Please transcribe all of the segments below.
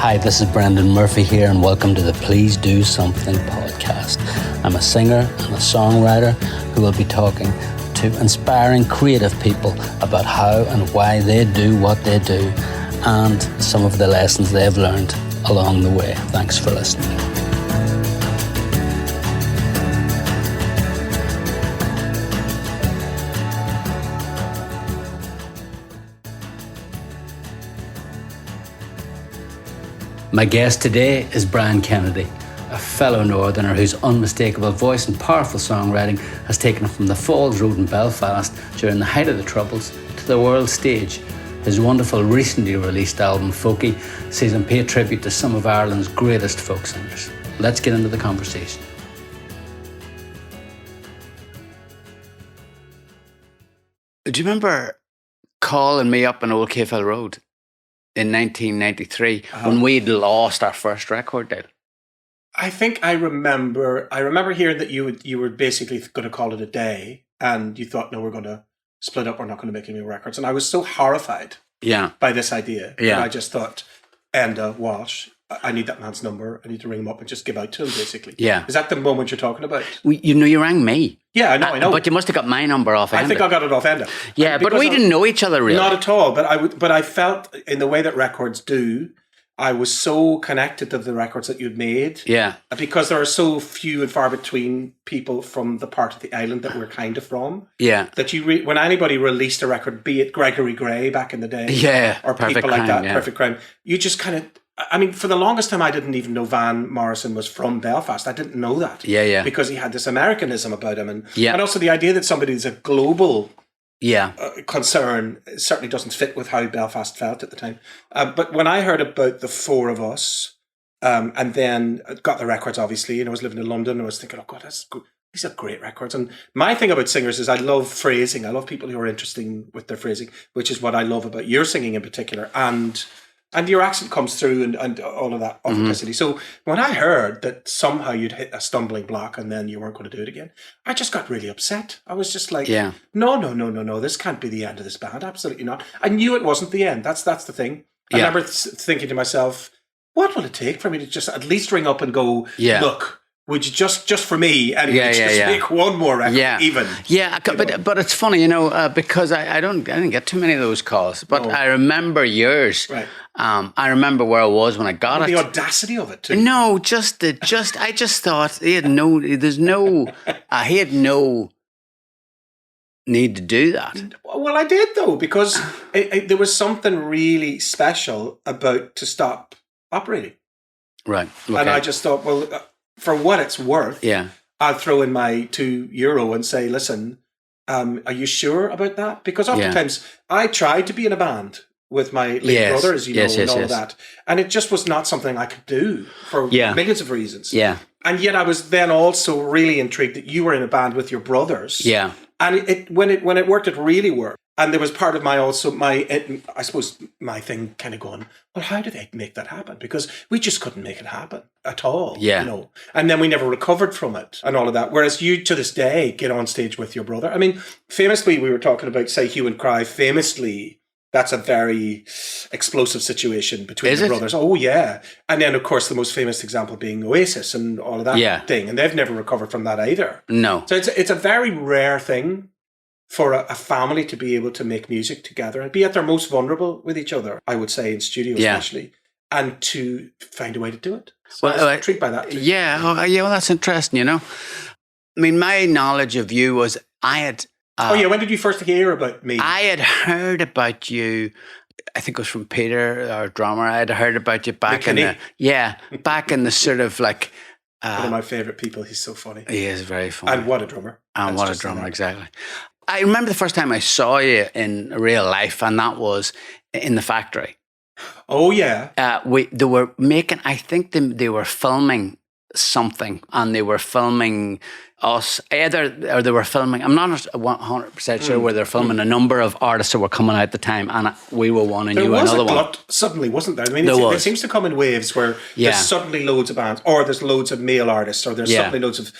Hi, this is Brendan Murphy here, and welcome to the Please Do Something podcast. I'm a singer and a songwriter who will be talking to inspiring creative people about how and why they do what they do and some of the lessons they've learned along the way. Thanks for listening. My guest today is Brian Kennedy, a fellow Northerner whose unmistakable voice and powerful songwriting has taken him from the Falls Road in Belfast during the height of the Troubles to the world stage. His wonderful recently released album, Folkie, sees him pay tribute to some of Ireland's greatest folk singers. Let's get into the conversation. Do you remember calling me up on Old Cafell Road in 1993 when we'd lost our first record deal? I think I remember hearing that you were basically going to call it a day, and you thought, no, we're going to split up, we're not going to make any records. And I was so horrified by this idea. And I just thought, Enda Walsh, I need that man's number. I need to ring him up and just give out to him, basically. Yeah. Is that the moment you're talking about? You rang me. Yeah, I know. But you must have got my number off Enda. I think I got it off Enda. Yeah, but we didn't know each other really. Not at all. But I felt, in the way that records do, I was so connected to the records that you'd made. Yeah. Because there are so few and far between people from the part of the island that we're kind of from. Yeah. That when anybody released a record, be it Gregory Gray back in the day. Yeah. Or people like that, Perfect Crime. You just kind of, I mean, for the longest time, I didn't even know Van Morrison was from Belfast. I didn't know that. Yeah. Because he had this Americanism about him. And also the idea that somebody's a global concern certainly doesn't fit with how Belfast felt at the time. But when I heard about the four of us, and then got the records, obviously, and I was living in London, and I was thinking, oh God, these are great records. And my thing about singers is I love phrasing. I love people who are interesting with their phrasing, which is what I love about your singing in particular. And your accent comes through and all of that authenticity. So when I heard that somehow you'd hit a stumbling block and then you weren't going to do it again, I just got really upset. I was just like, no, this can't be the end of this band. Absolutely not. I knew it wasn't the end. That's the thing. I remember thinking to myself, what will it take for me to just at least ring up and go, look, would you just for me, and make one more record, even? Yeah, but it's funny, because I didn't get too many of those calls, but I remember yours. Right. I remember where I was when I got it. The audacity of it too. No, I just thought he had no need to do that. Well, I did though, because there was something really special about to stop operating. Right. Okay. And I just thought, well, for what it's worth, I'll throw in my €2 and say, listen, are you sure about that? Because oftentimes I tried to be in a band with my late brother, as you know, and all of that. And it just was not something I could do for millions of reasons. Yeah. And yet I was then also really intrigued that you were in a band with your brothers. Yeah. And when it worked, it really worked. And there was part of my thing kind of going, well, how do they make that happen? Because we just couldn't make it happen at all. Yeah. And then we never recovered from it and all of that. Whereas you, to this day, get on stage with your brother. I mean, famously, we were talking about, say, Hue and Cry. Famously, that's a very explosive situation between the brothers. Oh, yeah. And then, of course, the most famous example being Oasis and all of that thing. And they've never recovered from that either. No. So it's a very rare thing for a family to be able to make music together and be at their most vulnerable with each other, I would say, in studio especially, and to find a way to do it. So I was intrigued by that too. Well, that's interesting, I mean, my knowledge of you was I had... when did you first hear about me? I had heard about you, I think it was from Peter, our drummer. I had heard about you back in the sort of like... one of my favourite people. He's so funny. He is very funny. And what a drummer. Exactly. I remember the first time I saw you in real life, and that was in the factory. Oh, yeah. They were making, I think they were filming something, and they were filming us, or they were filming, I'm not 100% sure where they're filming a number of artists that were coming out at the time, and we were one and you were another one. There was a glut suddenly, wasn't there? I mean, it seems to come in waves where there's suddenly loads of bands, or there's loads of male artists, or there's suddenly loads of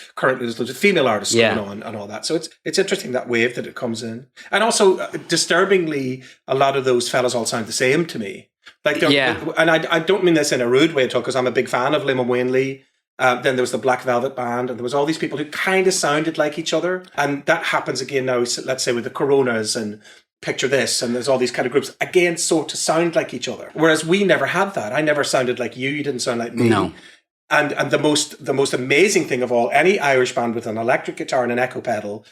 female artists going on and all that. So it's interesting, that wave that it comes in. And also, disturbingly, a lot of those fellas all sound the same to me. Like, and I don't mean this in a rude way at all, because I'm a big fan of Liam and Wayne Lee. Then there was the Black Velvet Band, and there was all these people who kind of sounded like each other. And that happens again now, let's say with the Coronas and Picture This, and there's all these kind of groups, again, so to sound like each other. Whereas we never had that. I never sounded like you didn't sound like me. No. And the most amazing thing of all, any Irish band with an electric guitar and an echo pedal,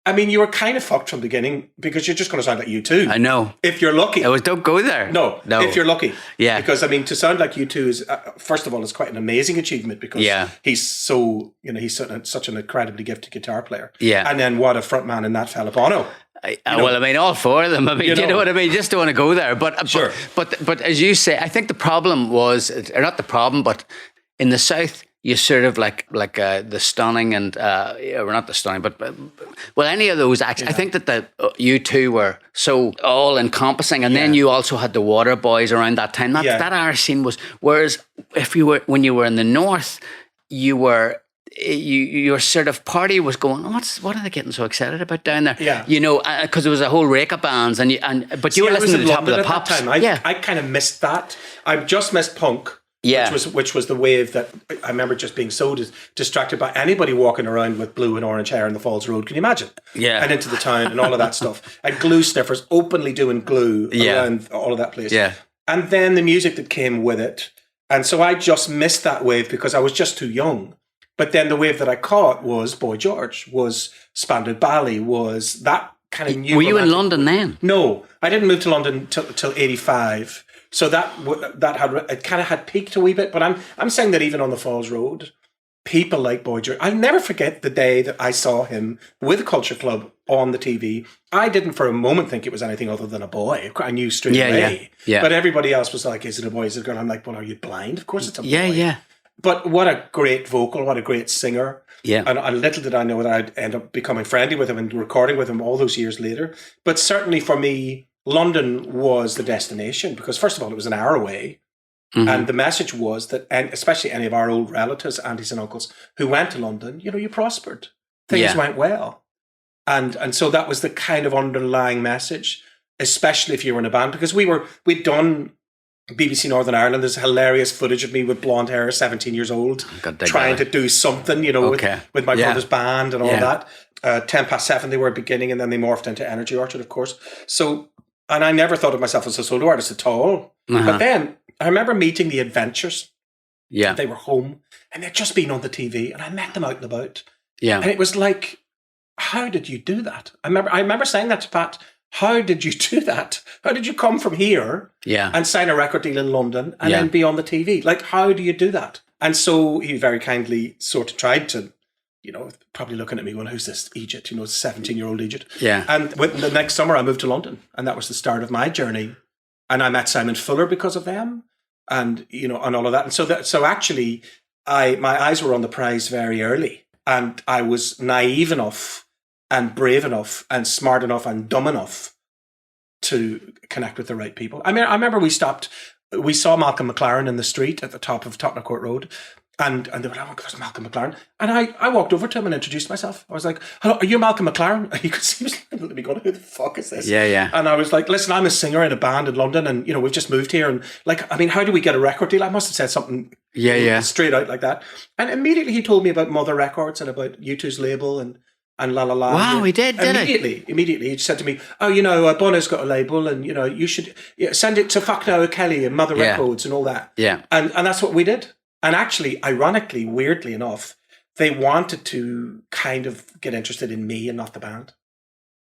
I mean, you were kind of fucked from the beginning, because you're just going to sound like U2. I know. If you're lucky. Don't go there. No, if you're lucky. Yeah. Because, I mean, to sound like U2 is, first of all, it's quite an amazing achievement, because he's so, he's such an incredibly gifted guitar player. Yeah. And then what a frontman in that fella, Bono. Well, I mean, all four of them. I mean, you know what I mean? You just don't want to go there. But, sure. But as you say, I think the problem was, or not the problem, but in the South, you sort of like the Stunning and or not the Stunning, but well, any of those acts. Yeah. I think that you two were so all encompassing, and then you also had the Water Boys around that time. That Irish scene was. Whereas when you were in the North, your sort of party was going, what are they getting so excited about down there? Yeah. Because there was a whole rake of bands, but you were listening to the Top of the Pops. I kind of missed that. I just missed punk. Yeah. Which was the wave that I remember just being so distracted by anybody walking around with blue and orange hair in the Falls Road. Can you imagine? Yeah. And into the town and all of that stuff. And glue sniffers openly doing glue around all of that place. Yeah. And then the music that came with it. And so I just missed that wave because I was just too young. But then the wave that I caught was Boy George, was Spandard Ballet, was that kind of new. Were you in London then? No, I didn't move to London till 85. So that kind of had peaked a wee bit, but I'm saying that even on the Falls Road, people like Boy George. I'll never forget the day that I saw him with Culture Club on the TV. I didn't for a moment think it was anything other than a boy. I knew straight away. Yeah. But everybody else was like, "Is it a boy? Is it a girl?" I'm like, "Well, are you blind? Of course it's a boy." Yeah. But what a great vocal! What a great singer! Yeah. And little did I know that I'd end up becoming friendly with him and recording with him all those years later. But certainly for me, London was the destination, because first of all, it was an hour away. Mm-hmm. And the message was that, and especially any of our old relatives, aunties and uncles who went to London, you prospered. Things went well. And so that was the kind of underlying message, especially if you were in a band, because we'd done BBC Northern Ireland. There's hilarious footage of me with blonde hair, 17 years old, trying to do something, with my brother's band and all that. 7:10 they were beginning, and then they morphed into Energy Orchard, of course. So, and I never thought of myself as a solo artist at all. Uh-huh. But then I remember meeting the Adventures. Yeah. They were home and they'd just been on the TV, and I met them out and about. Yeah. And it was like, how did you do that? I remember saying that to Pat. How did you do that? How did you come from here and sign a record deal in London and then be on the TV? Like, how do you do that? And so he very kindly sort of tried to, probably looking at me going, "Who's this Egypt?" 17-year-old Egypt. Yeah. And the next summer I moved to London, and that was the start of my journey. And I met Simon Fuller because of them, and and all of that. And so actually, my eyes were on the prize very early, and I was naive enough and brave enough and smart enough and dumb enough to connect with the right people. I mean, I remember we saw Malcolm McLaren in the street at the top of Tottenham Court Road, and they were like, "Oh, there's Malcolm McLaren." And I walked over to him and introduced myself. I was like, "Hello, are you Malcolm McLaren?" And he was looking at me going, "Who the fuck is this?" Yeah. And I was like, "Listen, I'm a singer in a band in London, and we've just moved here, and how do we get a record deal?" I must have said something straight out like that. And immediately he told me about Mother Records and about U2's label and la la la. Wow, he did Immediately, he said to me, "Oh, Bono's got a label, and you should send it to Fucknow Kelly and Mother Records and all that." Yeah, and that's what we did. And actually, ironically, weirdly enough, they wanted to kind of get interested in me and not the band.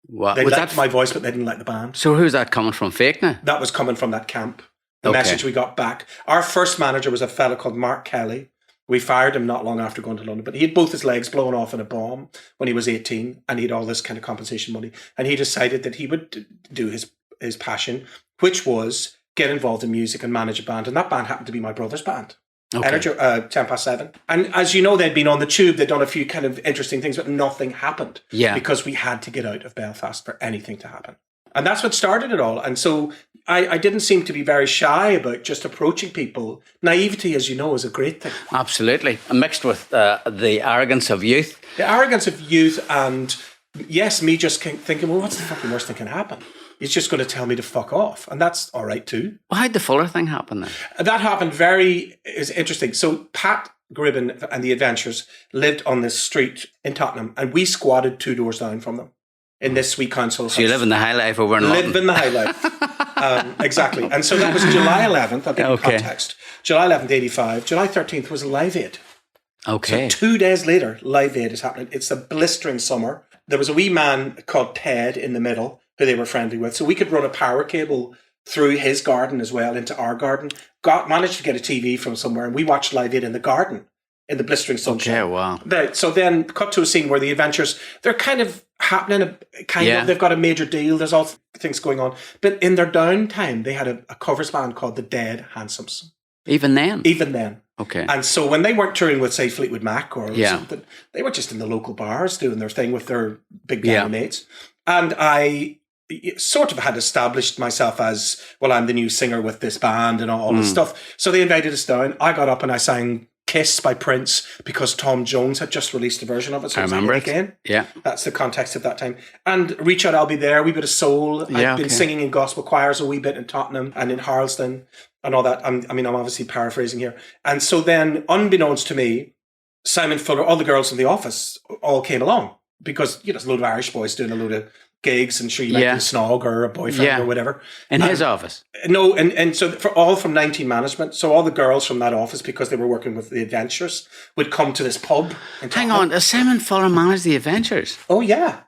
Wow, they liked my voice, but they didn't like the band. So who's that coming from? Fake now? That was coming from that camp. The message we got back. Our first manager was a fella called Mark Kelly. We fired him not long after going to London, but he had both his legs blown off in a bomb when he was 18, and he had all this kind of compensation money. And he decided that he would do his passion, which was get involved in music and manage a band. And that band happened to be my brother's band. Okay. Energy, 7:10. And as you know, they'd been on the tube. They'd done a few kind of interesting things, but nothing happened. Yeah. Because we had to get out of Belfast for anything to happen. And that's what started it all. And so I didn't seem to be very shy about just approaching people. Naivety, as you know, is a great thing. Absolutely. And mixed with the arrogance of youth. The arrogance of youth and yes, me just thinking, well, what's the fucking worst that can happen? He's just going to tell me to fuck off. And that's all right too. Well, how'd the Fuller thing happen then? That happened is interesting. So Pat Gribben and the Adventures lived on this street in Tottenham, and we squatted 2 doors down from them in this sweet council house. So you live in the high life over in London. Live in the high life. Exactly. And so that was July 11th, I'll give you context. July 11th, 85. July 13th was Live Aid. Okay. So 2 days later, Live Aid is happening. It's a blistering summer. There was a wee man called Ted in the middle who they were friendly with. So we could run a power cable through his garden as well into our garden. Managed to get a TV from somewhere, and we watched Live Aid in the garden in the blistering sunshine. Okay, wow. So then cut to a scene where the Adventures, they're kind of happening, they've got a major deal, there's all things going on. But in their downtime, they had a covers band called the Dead Handsomes. Even then? Even then. Okay. And so when they weren't touring with, say, Fleetwood Mac or something, they were just in the local bars doing their thing with their big band mates. And I sort of had established myself as, well, I'm the new singer with this band and all this stuff. So they invited us down. I got up and I sang Kiss by Prince because Tom Jones had just released a version of it. So I remember it. Again. Yeah. That's the context of that time. And Reach Out, I'll Be There, a wee bit of soul. I've been singing in gospel choirs a wee bit in Tottenham and in Harlesden and all that. I'm obviously paraphrasing here. And so then, unbeknownst to me, Simon Fuller, all the girls in the office all came along because, there's a load of Irish boys doing a load of gigs and sure you might be a snog or a boyfriend or whatever. In his office? No, and so for all from 19 Management, so all the girls from that office, because they were working with the Adventures, would come to this pub. Hang on, does Simon Fuller manage the Adventures? Oh, yeah.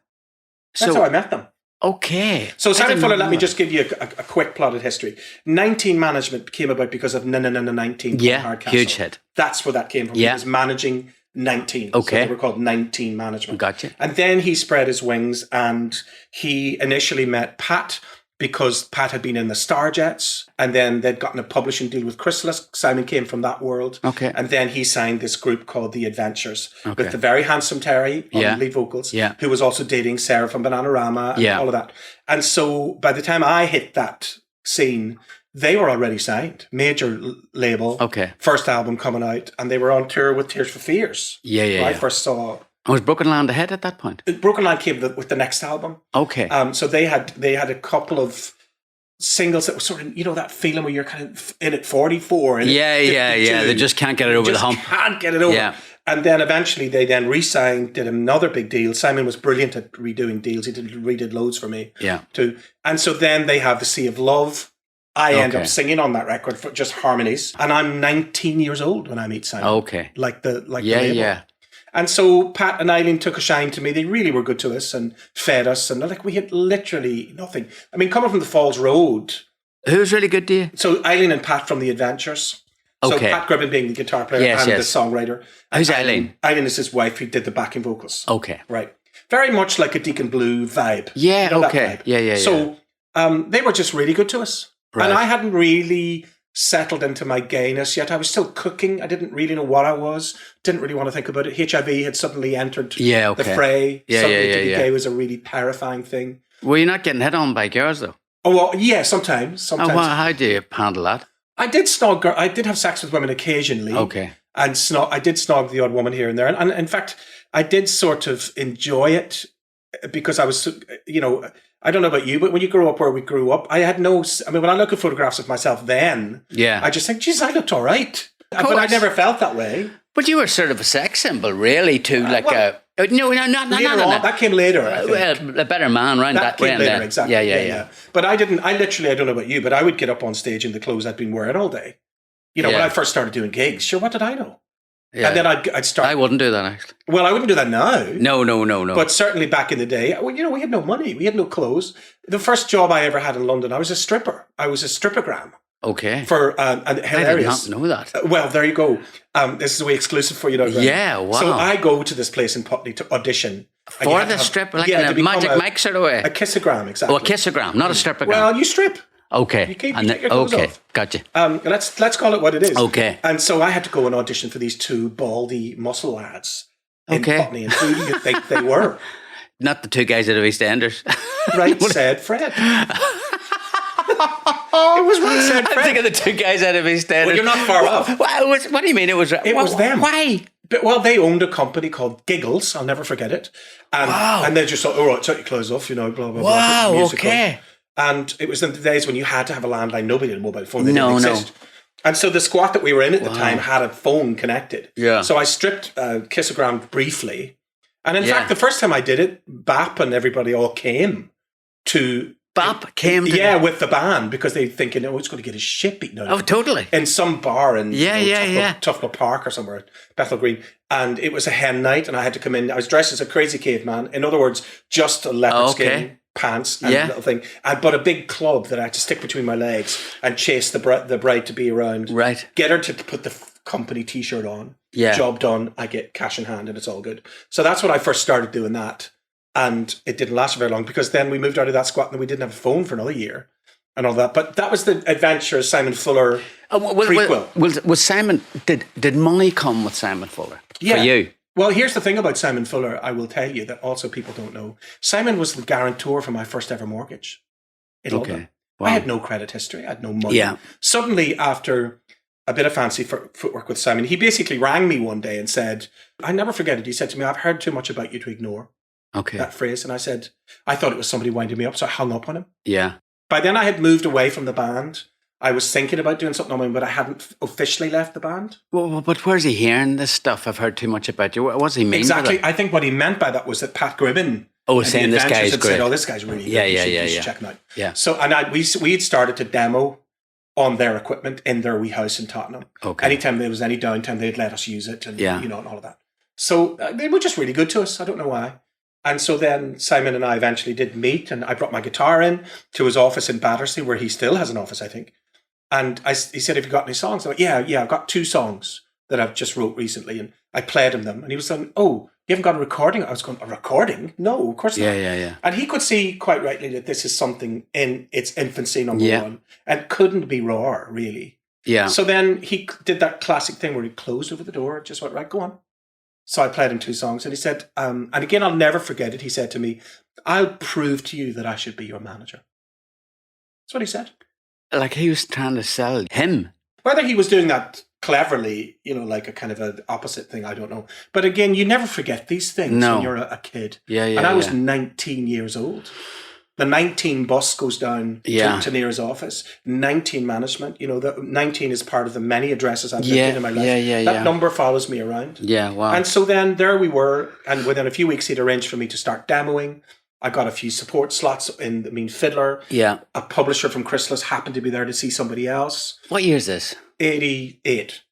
That's how I met them. Okay. So Simon Fuller, let me just give you a quick plotted history. 19 Management came about because of 19. Yeah, huge hit. That's where that came from. He was managing 19. Okay. So they were called 19 Management. Gotcha. And then he spread his wings and he initially met Pat because Pat had been in the Starjets and then they'd gotten a publishing deal with Chrysalis. Simon came from that world. Okay. And then he signed this group called The Adventures with the very handsome Terry on the lead vocals, who was also dating Sarah from Bananarama and all of that. And so by the time I hit that scene, they were already signed, major label, first album coming out, and they were on tour with Tears for Fears. I first saw. And was Broken Land ahead at that point? Broken Land came with the next album. Okay. So they had a couple of singles that were sort of, that feeling where you're kind of in at 44. And They just can't get it over the hump. Can't get it over. Yeah. And then eventually they then re-signed, did another big deal. Simon was brilliant at redoing deals. He redid loads for me too. And so then they have The Sea of Love. I end up singing on that record for just harmonies, and I'm 19 years old when I meet Simon. Okay, the label. And so Pat and Eileen took a shine to me. They really were good to us and fed us, and we had literally nothing. I mean, coming from the Falls Road, who's really good to you? So Eileen and Pat from the Adventures. So Pat Gribben being the guitar player and the songwriter. Who's Eileen? Eileen is his wife who did the backing vocals. Okay, right. Very much like a Deacon Blue vibe. Yeah. Okay. Yeah. So they were just really good to us. Right. And I hadn't really settled into my gayness yet. I was still cooking. I didn't really know what I was. Didn't really want to think about it. HIV had suddenly entered the fray. Suddenly to be gay was a really terrifying thing. Were you not getting hit on by girls though? Oh, well, yeah, sometimes. Oh, well, how do you handle that? I did snog. I did have sex with women occasionally. Okay. And I did snog the odd woman here and there. And in fact, I did sort of enjoy it because I was, I don't know about you, but when you grow up where we grew up, when I look at photographs of myself then, I just think, Jesus, I looked all right. But I never felt that way. But you were sort of a sex symbol, really, too, not that came later. Well, a better man, right? That came later, exactly. Yeah. But I don't know about you, but I would get up on stage in the clothes I'd been wearing all day. When I first started doing gigs, sure, what did I know? Yeah. And then I'd start. I wouldn't do that, actually. Well, I wouldn't do that now. No. But certainly back in the day, we had no money. We had no clothes. The first job I ever had in London, I was a stripper. I was a strippogram. Okay. For hilarious. I did not know that. Well, there you go. This is a way exclusive for you. Yeah, wow. So I go to this place in Putney to audition. For the strip, like in a Magic Mike sort of way? A kissogram, exactly. Oh, a kissogram, not a strippogram. Well, you strip. Okay. You take your clothes off. Gotcha. Let's call it what it is. Okay. And so I had to go and audition for these two baldy muscle lads in Putney. And who do you think they were? Not the two guys out of EastEnders. Right, said Fred. It was right, said Fred. I'm thinking the two guys out of EastEnders. Well, you're not far off. What do you mean it was? It was them. Why? Well, they owned a company called Giggles. I'll never forget it. And they just thought, all right, take your clothes off, blah, blah, blah. Wow, okay. And it was in the days when you had to have a landline. Nobody had a mobile phone. They didn't exist. And so the squat that we were in at the time had a phone connected. Yeah. So I stripped Kissogram briefly. And in fact, the first time I did it, BAP and everybody all came to... BAP came to... Yeah, with the band, because they're thinking, oh, it's going to get his shit beaten out of him. Totally. In some bar in Tufnell Park or somewhere, Bethnal Green. And it was a hen night, and I had to come in. I was dressed as a crazy caveman. In other words, just a leopard skin pants and a little thing. But a big club that I had to stick between my legs and chase the bride to be around. Right. Get her to put the company T-shirt on. Yeah. Job done. I get cash in hand and it's all good. So that's when I first started doing that. And it didn't last very long because then we moved out of that squat and we didn't have a phone for another year and all that. But that was the adventure of Simon Fuller prequel. Was Simon, did money come with Simon Fuller for you? Well, here's the thing about Simon Fuller, I will tell you that also people don't know. Simon was the guarantor for my first ever mortgage in London. Wow. I had no credit history. I had no money. Yeah. Suddenly, after a bit of fancy footwork with Simon, he basically rang me one day and said, I never forget it. He said to me, I've heard too much about you to ignore that phrase. And I said, I thought it was somebody winding me up. So I hung up on him. Yeah. By then I had moved away from the band. I was thinking about doing something on my own, but I hadn't officially left the band. Well, but where's he hearing this stuff? I've heard too much about you. What does he mean? Exactly. I think what he meant by that was that Pat Gribben saying this guy's great. Said, oh, this guy's really good. You should check him out. Yeah. So, we had started to demo on their equipment in their wee house in Tottenham. Okay. Anytime there was any downtime, they'd let us use it and, and all of that. So they were just really good to us. I don't know why. And so then Simon and I eventually did meet, and I brought my guitar in to his office in Battersea, where he still has an office, I think. And he said, have you got any songs? I'm like, yeah, I've got 2 songs that I've just wrote recently. And I played him them. And he was saying, oh, you haven't got a recording? I was going, a recording? No, of course not. Yeah. And he could see quite rightly that this is something in its infancy, number one, and couldn't be raw, really. Yeah. So then he did that classic thing where he closed over the door and just went, right, go on. So I played him 2 songs and he said, and again, I'll never forget it. He said to me, I'll prove to you that I should be your manager. That's what he said. Like he was trying to sell him. Whether he was doing that cleverly, like a kind of an opposite thing, I don't know. But again, you never forget these things when you're a kid. Yeah. And I was 19 years old. The 19 bus goes down to Near's office. 19 management. The 19 is part of the many addresses I've lived in my life. That number follows me around. Yeah, wow. And so then there we were, and within a few weeks he'd arranged for me to start demoing. I got a few support slots in Fiddler. Yeah. A publisher from Chrysalis happened to be there to see somebody else. What year is this? 88.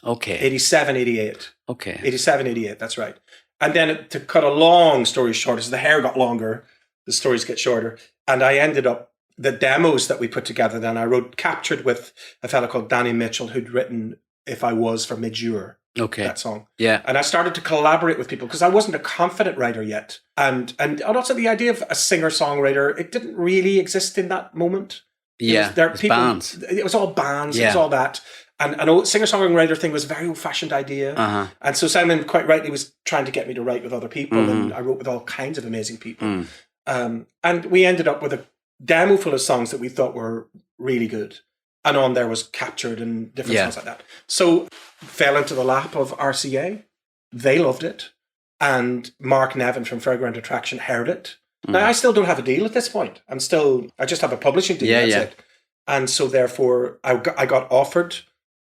Okay. 87, 88. Okay. 87, 88, that's right. And then to cut a long story short, as the hair got longer, the stories get shorter. And I ended up, the demos that we put together then, I wrote Captured with a fellow called Danny Mitchell, who'd written If I Was for Mid-Jure. Okay. That song. Yeah. And I started to collaborate with people because I wasn't a confident writer yet. And also the idea of a singer-songwriter, it didn't really exist in that moment. Yeah. It was bands. It was all bands. Yeah. It was all that. And an old singer-songwriter thing was a very old-fashioned idea. Uh-huh. And so Simon quite rightly was trying to get me to write with other people. Mm-hmm. And I wrote with all kinds of amazing people. Mm. And we ended up with a demo full of songs that we thought were really good. And on there was Captured and different songs like that. So fell into the lap of RCA. They loved it. And Mark Nevin from Fairground Attraction heard it. Now, I still don't have a deal at this point. I just have a publishing deal. That's it. And so therefore, I got offered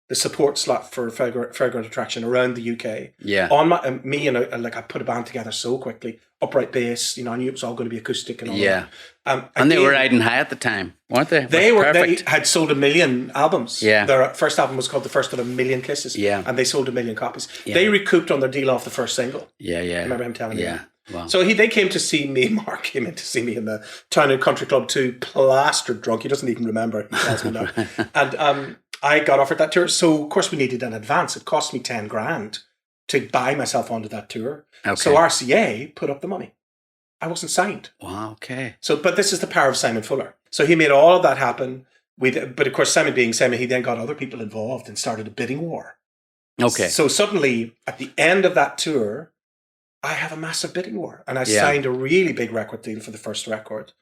the support slot for Fairground Attraction around the UK. Yeah. On I put a band together so quickly. Upright bass, I knew it was all going to be acoustic and all that. And they were riding high at the time, weren't they? They had sold 1 million albums. Yeah. Their first album was called The First of a Million Kisses. Yeah. And they sold 1 million copies. Yeah. They recouped on their deal off the first single. Yeah. I remember him telling me. Yeah. Wow. So they came to see me, Mark came in to see me in the Town and Country Club 2, plastered drunk. He doesn't even remember. He tells me that. And I got offered that tour. So, of course, we needed an advance. It cost me 10 grand to buy myself onto that tour. Okay. So RCA put up the money. I wasn't signed. Wow, okay. But this is the power of Simon Fuller. So he made all of that happen. But of course, Simon being Simon, he then got other people involved and started a bidding war. Okay. So suddenly, at the end of that tour, I have a massive bidding war. And I signed a really big record deal for the first record.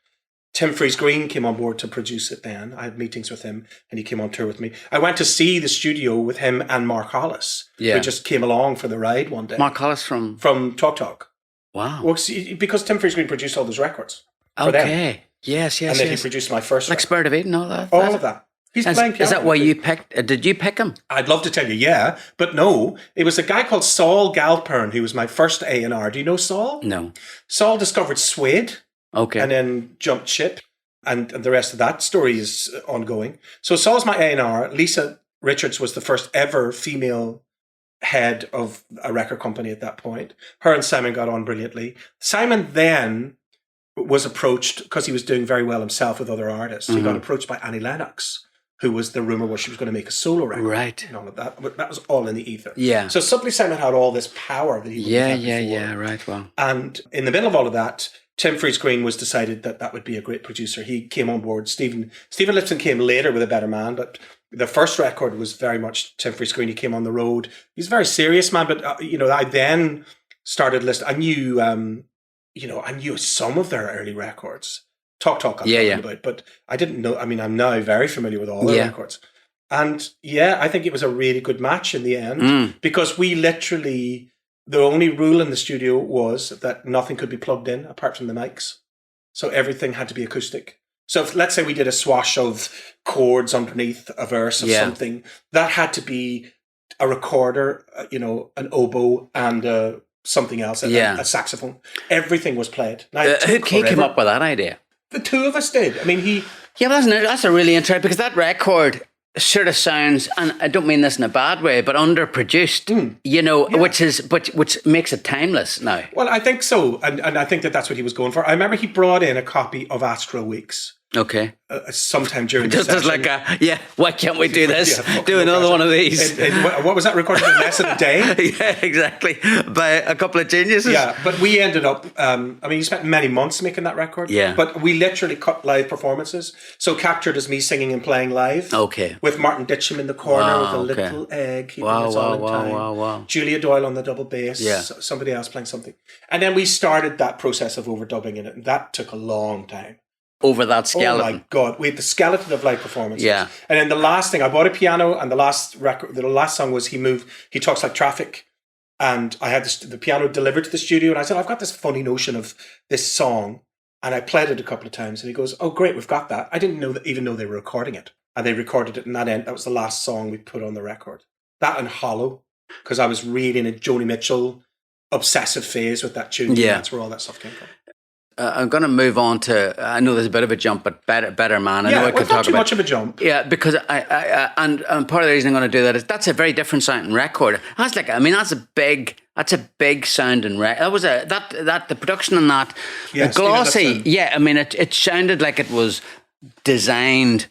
Tim Freeze-Green came on board to produce it then. I had meetings with him and he came on tour with me. I went to see the studio with him and Mark Hollis, who just came along for the ride one day. Mark Hollis from Talk Talk. Wow. Well, see, because Tim Freeze-Green produced all those records for them. Yes. And then he produced my first record. Spirit of Eden, all that. All of that. He's playing piano. Is that why you picked? Did you pick him? I'd love to tell you, yeah, but no. It was a guy called Saul Galpern who was my first A&R. Do you know Saul? No. Saul discovered Suede. Okay. And then jumped ship, and the rest of that story is ongoing. So Saul's my A&R. Lisa Richards was the first ever female head of a record company at that point. Her and Simon got on brilliantly. Simon then was approached, because he was doing very well himself with other artists. He got approached by Annie Lennox, who was the rumor was she was going to make a solo record. Right. And all of that. But that was all in the ether. Yeah. So suddenly Simon had all this power that he wouldn't have before. Right. Wow. And in the middle of all of that, Tim Freeze-Green was decided that would be a great producer. He came on board. Stephen Lipton came later with A Better Man, but the first record was very much Tim Freeze-Green. He came on the road. He's a very serious man, but I then started listening. I knew some of their early records. Talk I'm talking about, but I didn't know. I mean, I'm now very familiar with all their records. And I think it was a really good match in the end because we literally, the only rule in the studio was that nothing could be plugged in apart from the mics. So everything had to be acoustic. So if, let's say we did a swash of chords underneath a verse of something, that had to be a recorder, an oboe and something else, a saxophone. Everything was played. Now, who came up with that idea? The two of us did. I mean, he... Yeah, but that's a really interesting, because that record sort of sounds, and I don't mean this in a bad way, but underproduced, which makes it timeless now. Well, I think so. And I think that's what he was going for. I remember he brought in a copy of Astral Weeks. Okay. Sometime during just as like why can't we do this? Do another one of these. What was that recorded in less than a day? Yeah, exactly. By a couple of geniuses. Yeah, but we ended up, he spent many months making that record. Yeah. But we literally cut live performances. So captured as me singing and playing live. Okay. With Martin Ditcham in the corner with a little egg, keeping us all in time. Wow. Julia Doyle on the double bass. Yeah. Somebody else playing something. And then we started that process of overdubbing in it. And that took a long time. Over that skeleton. Oh my God. We had the skeleton of live performances. Yeah. And then the last thing, I bought a piano, and the last song was He Talks Like Traffic. And I had the piano delivered to the studio, and I said, I've got this funny notion of this song. And I played it a couple of times, and he goes, oh, great, we've got that. I didn't even know they were recording it. And they recorded it, and that was the last song we put on the record. That and Hollow, because I was really in a Joni Mitchell obsessive phase with that tune. Yeah. That's where all that stuff came from. I'm going to move on to, I know there's a bit of a jump, but Better Man. I know I could talk not too much of a jump. Yeah, because and part of the reason I'm going to do that is that's a very different sounding record. That's a big sounding record. That was the production on that, the glossy. Yeah, I mean, it sounded like it was designed.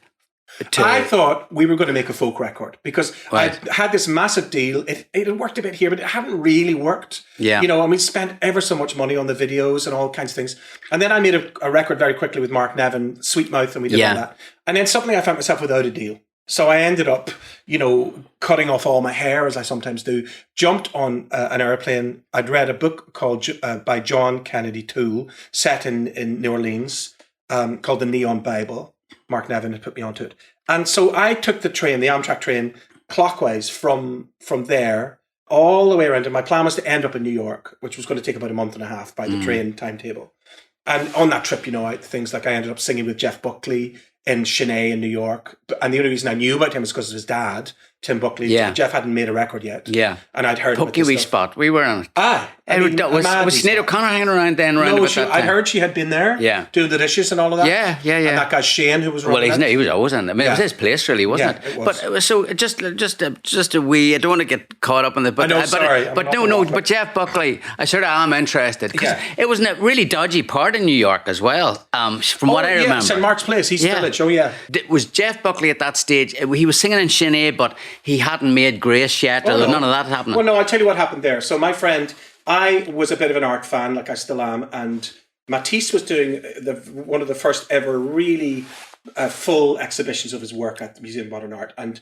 I thought we were going to make a folk record because I had this massive deal. It had worked a bit here, but it hadn't really worked. Yeah. And we spent ever so much money on the videos and all kinds of things. And then I made a record very quickly with Mark Nevin, Sweet Mouth, and we did all that. And then suddenly I found myself without a deal. So I ended up, cutting off all my hair, as I sometimes do, jumped on an airplane. I'd read a book called by John Kennedy Toole, set in New Orleans, called The Neon Bible. Mark Nevin had put me onto it. And so I took the Amtrak train, clockwise from there all the way around. And my plan was to end up in New York, which was going to take about a month and a half by the train timetable. And on that trip, things like I ended up singing with Jeff Buckley in Chennai in New York. And the only reason I knew about him was because of his dad, Tim Buckley. Yeah. Jeff hadn't made a record yet. Yeah. And I'd heard Pokey wee spot. We were on it. Was Sinead O'Connor hanging around then? I heard she had been there. Yeah. Doing the dishes and all of that. Yeah. And that guy Shane who was running he was always in it. I mean, it was his place really, wasn't it? It was. But it was so just a wee, I don't want to get caught up in the, but, but Jeff Buckley, I sort of am interested because it was in a really dodgy part in New York as well, from what I remember. St. Mark's Place, East Village, Was Jeff Buckley at that stage, he was singing in Chennai, but he hadn't made Grace yet, none of that happening. Well, no, I'll tell you what happened there. So my friend, I was a bit of an art fan, like I still am, and Matisse was doing one of the first ever really full exhibitions of his work at the Museum of Modern Art. And,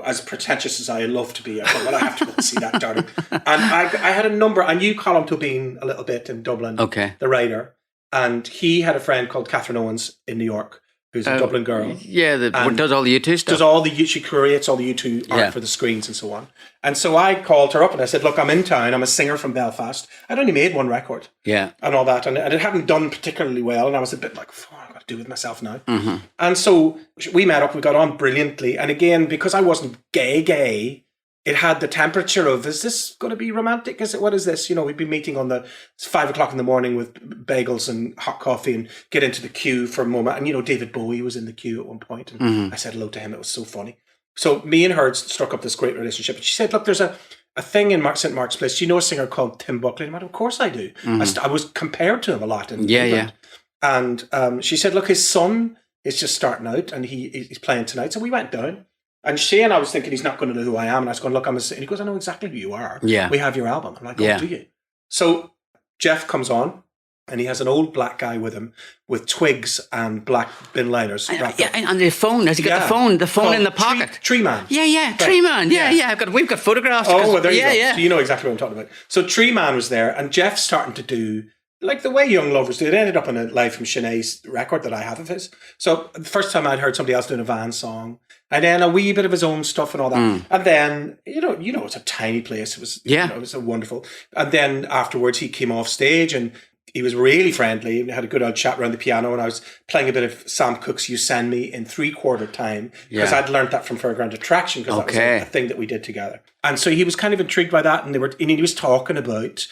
as pretentious as I love to be, I thought, well, I have to go and see that, darling. And I had a number, I knew Colm Tobin a little bit in Dublin, the writer. And he had a friend called Catherine Owens in New York, who's a Dublin girl. Yeah, does all the U2 stuff. She creates all the U2 art for the screens and so on. And so I called her up and I said, look, I'm in town. I'm a singer from Belfast. I'd only made one record. Yeah. And all that. And it hadn't done particularly well. And I was a bit like, I've got to do with myself now. Mm-hmm. And so we met up. We got on brilliantly. And again, because I wasn't gay, it had the temperature of, is this going to be romantic? What is this? We'd be meeting on it's 5 o'clock in the morning with bagels and hot coffee and get into the queue for a moment. And, David Bowie was in the queue at one point. And I said hello to him. It was so funny. So me and her struck up this great relationship. And she said, look, there's a thing in St. Mark's Place. Do you know a singer called Tim Buckley? And I went, of course I do. I was compared to him a lot in England. And she said, look, his son is just starting out and he's playing tonight. So we went down. And Shane, I was thinking he's not going to know who I am. And I was going, look, and he goes, I know exactly who you are. Yeah. We have your album. I'm like, oh, do you? So Jeff comes on and he has an old black guy with him with twigs and black bin liners. And the phone. Has he got the phone in the pocket? Tree Man. Yeah. Right. Tree Man. Yeah. We've got photographs. Oh, well, there you go. Yeah. So you know exactly what I'm talking about. So Tree Man was there and Jeff's starting to do like the way young lovers do. It ended up on a Live from Sinead's record that I have of his. So the first time I'd heard somebody else doing a Van song. And then a wee bit of his own stuff and all that. And then, it's a tiny place. It was, it was a wonderful. And then afterwards he came off stage and he was really friendly. We had a good old chat around the piano and I was playing a bit of Sam Cooke's You Send Me in 3/4 time because I'd learned that from Fairground Attraction because that was a thing that we did together. And so he was kind of intrigued by that and he was talking about,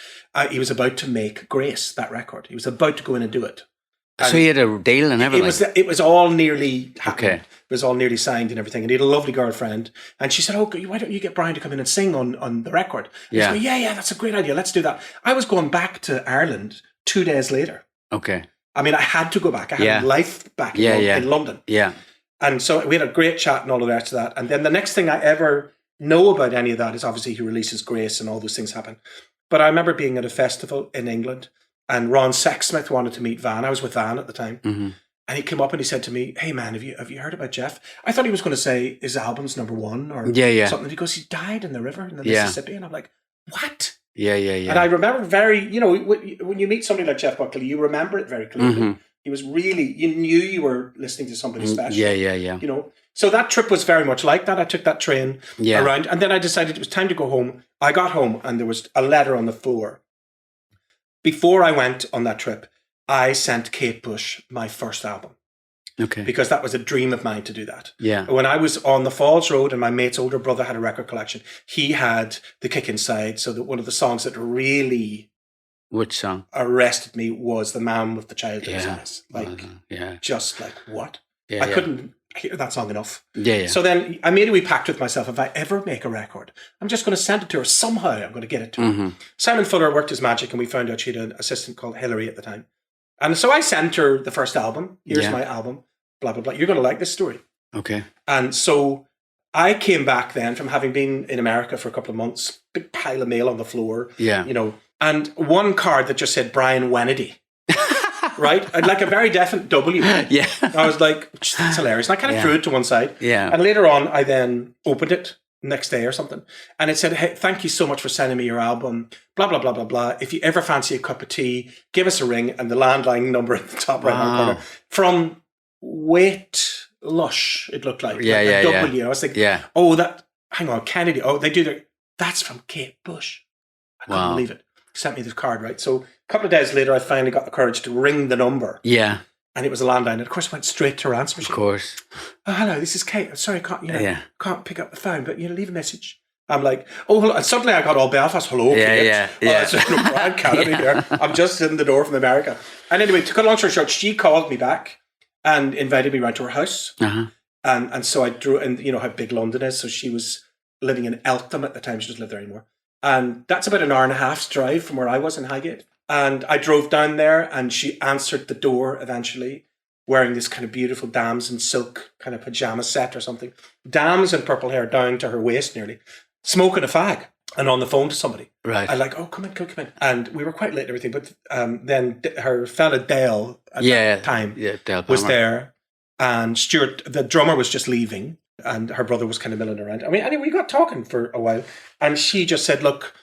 he was about to make Grace, that record. He was about to go in and do it. So he had a deal and everything? It was all nearly happening. Okay. It was all nearly signed and everything. And he had a lovely girlfriend. And she said, oh, why don't you get Brian to come in and sing on the record? And I said, that's a great idea. Let's do that. I was going back to Ireland 2 days later. Okay. I mean, I had to go back. I had life back in London. Yeah. And so we had a great chat and all of the rest of that. And then the next thing I ever know about any of that is obviously he releases Grace and all those things happen. But I remember being at a festival in England and Ron Sexsmith wanted to meet Van. I was with Van at the time. Mm-hmm. And he came up and he said to me, hey man, have you heard about Jeff? I thought he was going to say his album's #1 or something. He goes, he died in the river in the Mississippi. And I'm like, what? Yeah. And I remember when you meet somebody like Jeff Buckley, you remember it very clearly. Mm-hmm. He was really, you knew you were listening to somebody special. Yeah. So that trip was very much like that. I took that train around and then I decided it was time to go home. I got home and there was a letter on the floor. Before I went on that trip, I sent Kate Bush my first album. Okay. Because that was a dream of mine to do that. Yeah. When I was on the Falls Road and my mate's older brother had a record collection, he had The Kick Inside. So that one of the songs that really... Which song? Arrested me was The Man with the Child in His Eyes. Just like, what? I couldn't hear that song enough. Yeah. So then I made a wee pact with myself. If I ever make a record, I'm just going to send it to her. Somehow I'm going to get it to her. Simon Fuller worked his magic and we found out she had an assistant called Hillary at the time. And so I sent her the first album. Here's my album. Blah, blah, blah. You're going to like this story. Okay. And so I came back then from having been in America for a couple of months, big pile of mail on the floor. Yeah. And one card that just said Brian Wennedy. Right? I'd like a very definite W. Yeah. I was like, that's hilarious. And I kind of threw it to one side. Yeah. And later on, I then opened it next day or something. And it said, hey, thank you so much for sending me your album. Blah, blah, blah, blah, blah. If you ever fancy a cup of tea, give us a ring. And the landline number at the top right hand corner. From Wait Lush, it looked like. Yeah. W. I was like, hang on, Kennedy. Oh, that's from Kate Bush. I couldn't believe it. Sent me this card, right? So a couple of days later, I finally got the courage to ring the number. Yeah. And it was a landline. And of course, went straight to her answer machine. Of course. Oh, hello, this is Kate. Sorry, I can't pick up the phone, but leave a message. I'm like, oh, hello. And suddenly I got all Belfast. Hello, Kate. Yeah. It's Brian Kennedy here. I'm just in the door from America. And anyway, to cut a long story short, she called me back and invited me round to her house. Uh-huh. And so I drew, and you know how big London is. So she was living in Eltham at the time. She doesn't live there anymore. And that's about an hour and a half's drive from where I was in Highgate. And I drove down there and she answered the door eventually, wearing this kind of beautiful damson silk kind of pajama set or something. Dams and purple hair down to her waist nearly, smoking a fag and on the phone to somebody. Right. I like, oh, come in. And we were quite late and everything. But then her fella Dale at that time Dale was there. And Stuart, the drummer, was just leaving. And her brother was kind of milling around. I mean, anyway, we got talking for a while. And she just said, look,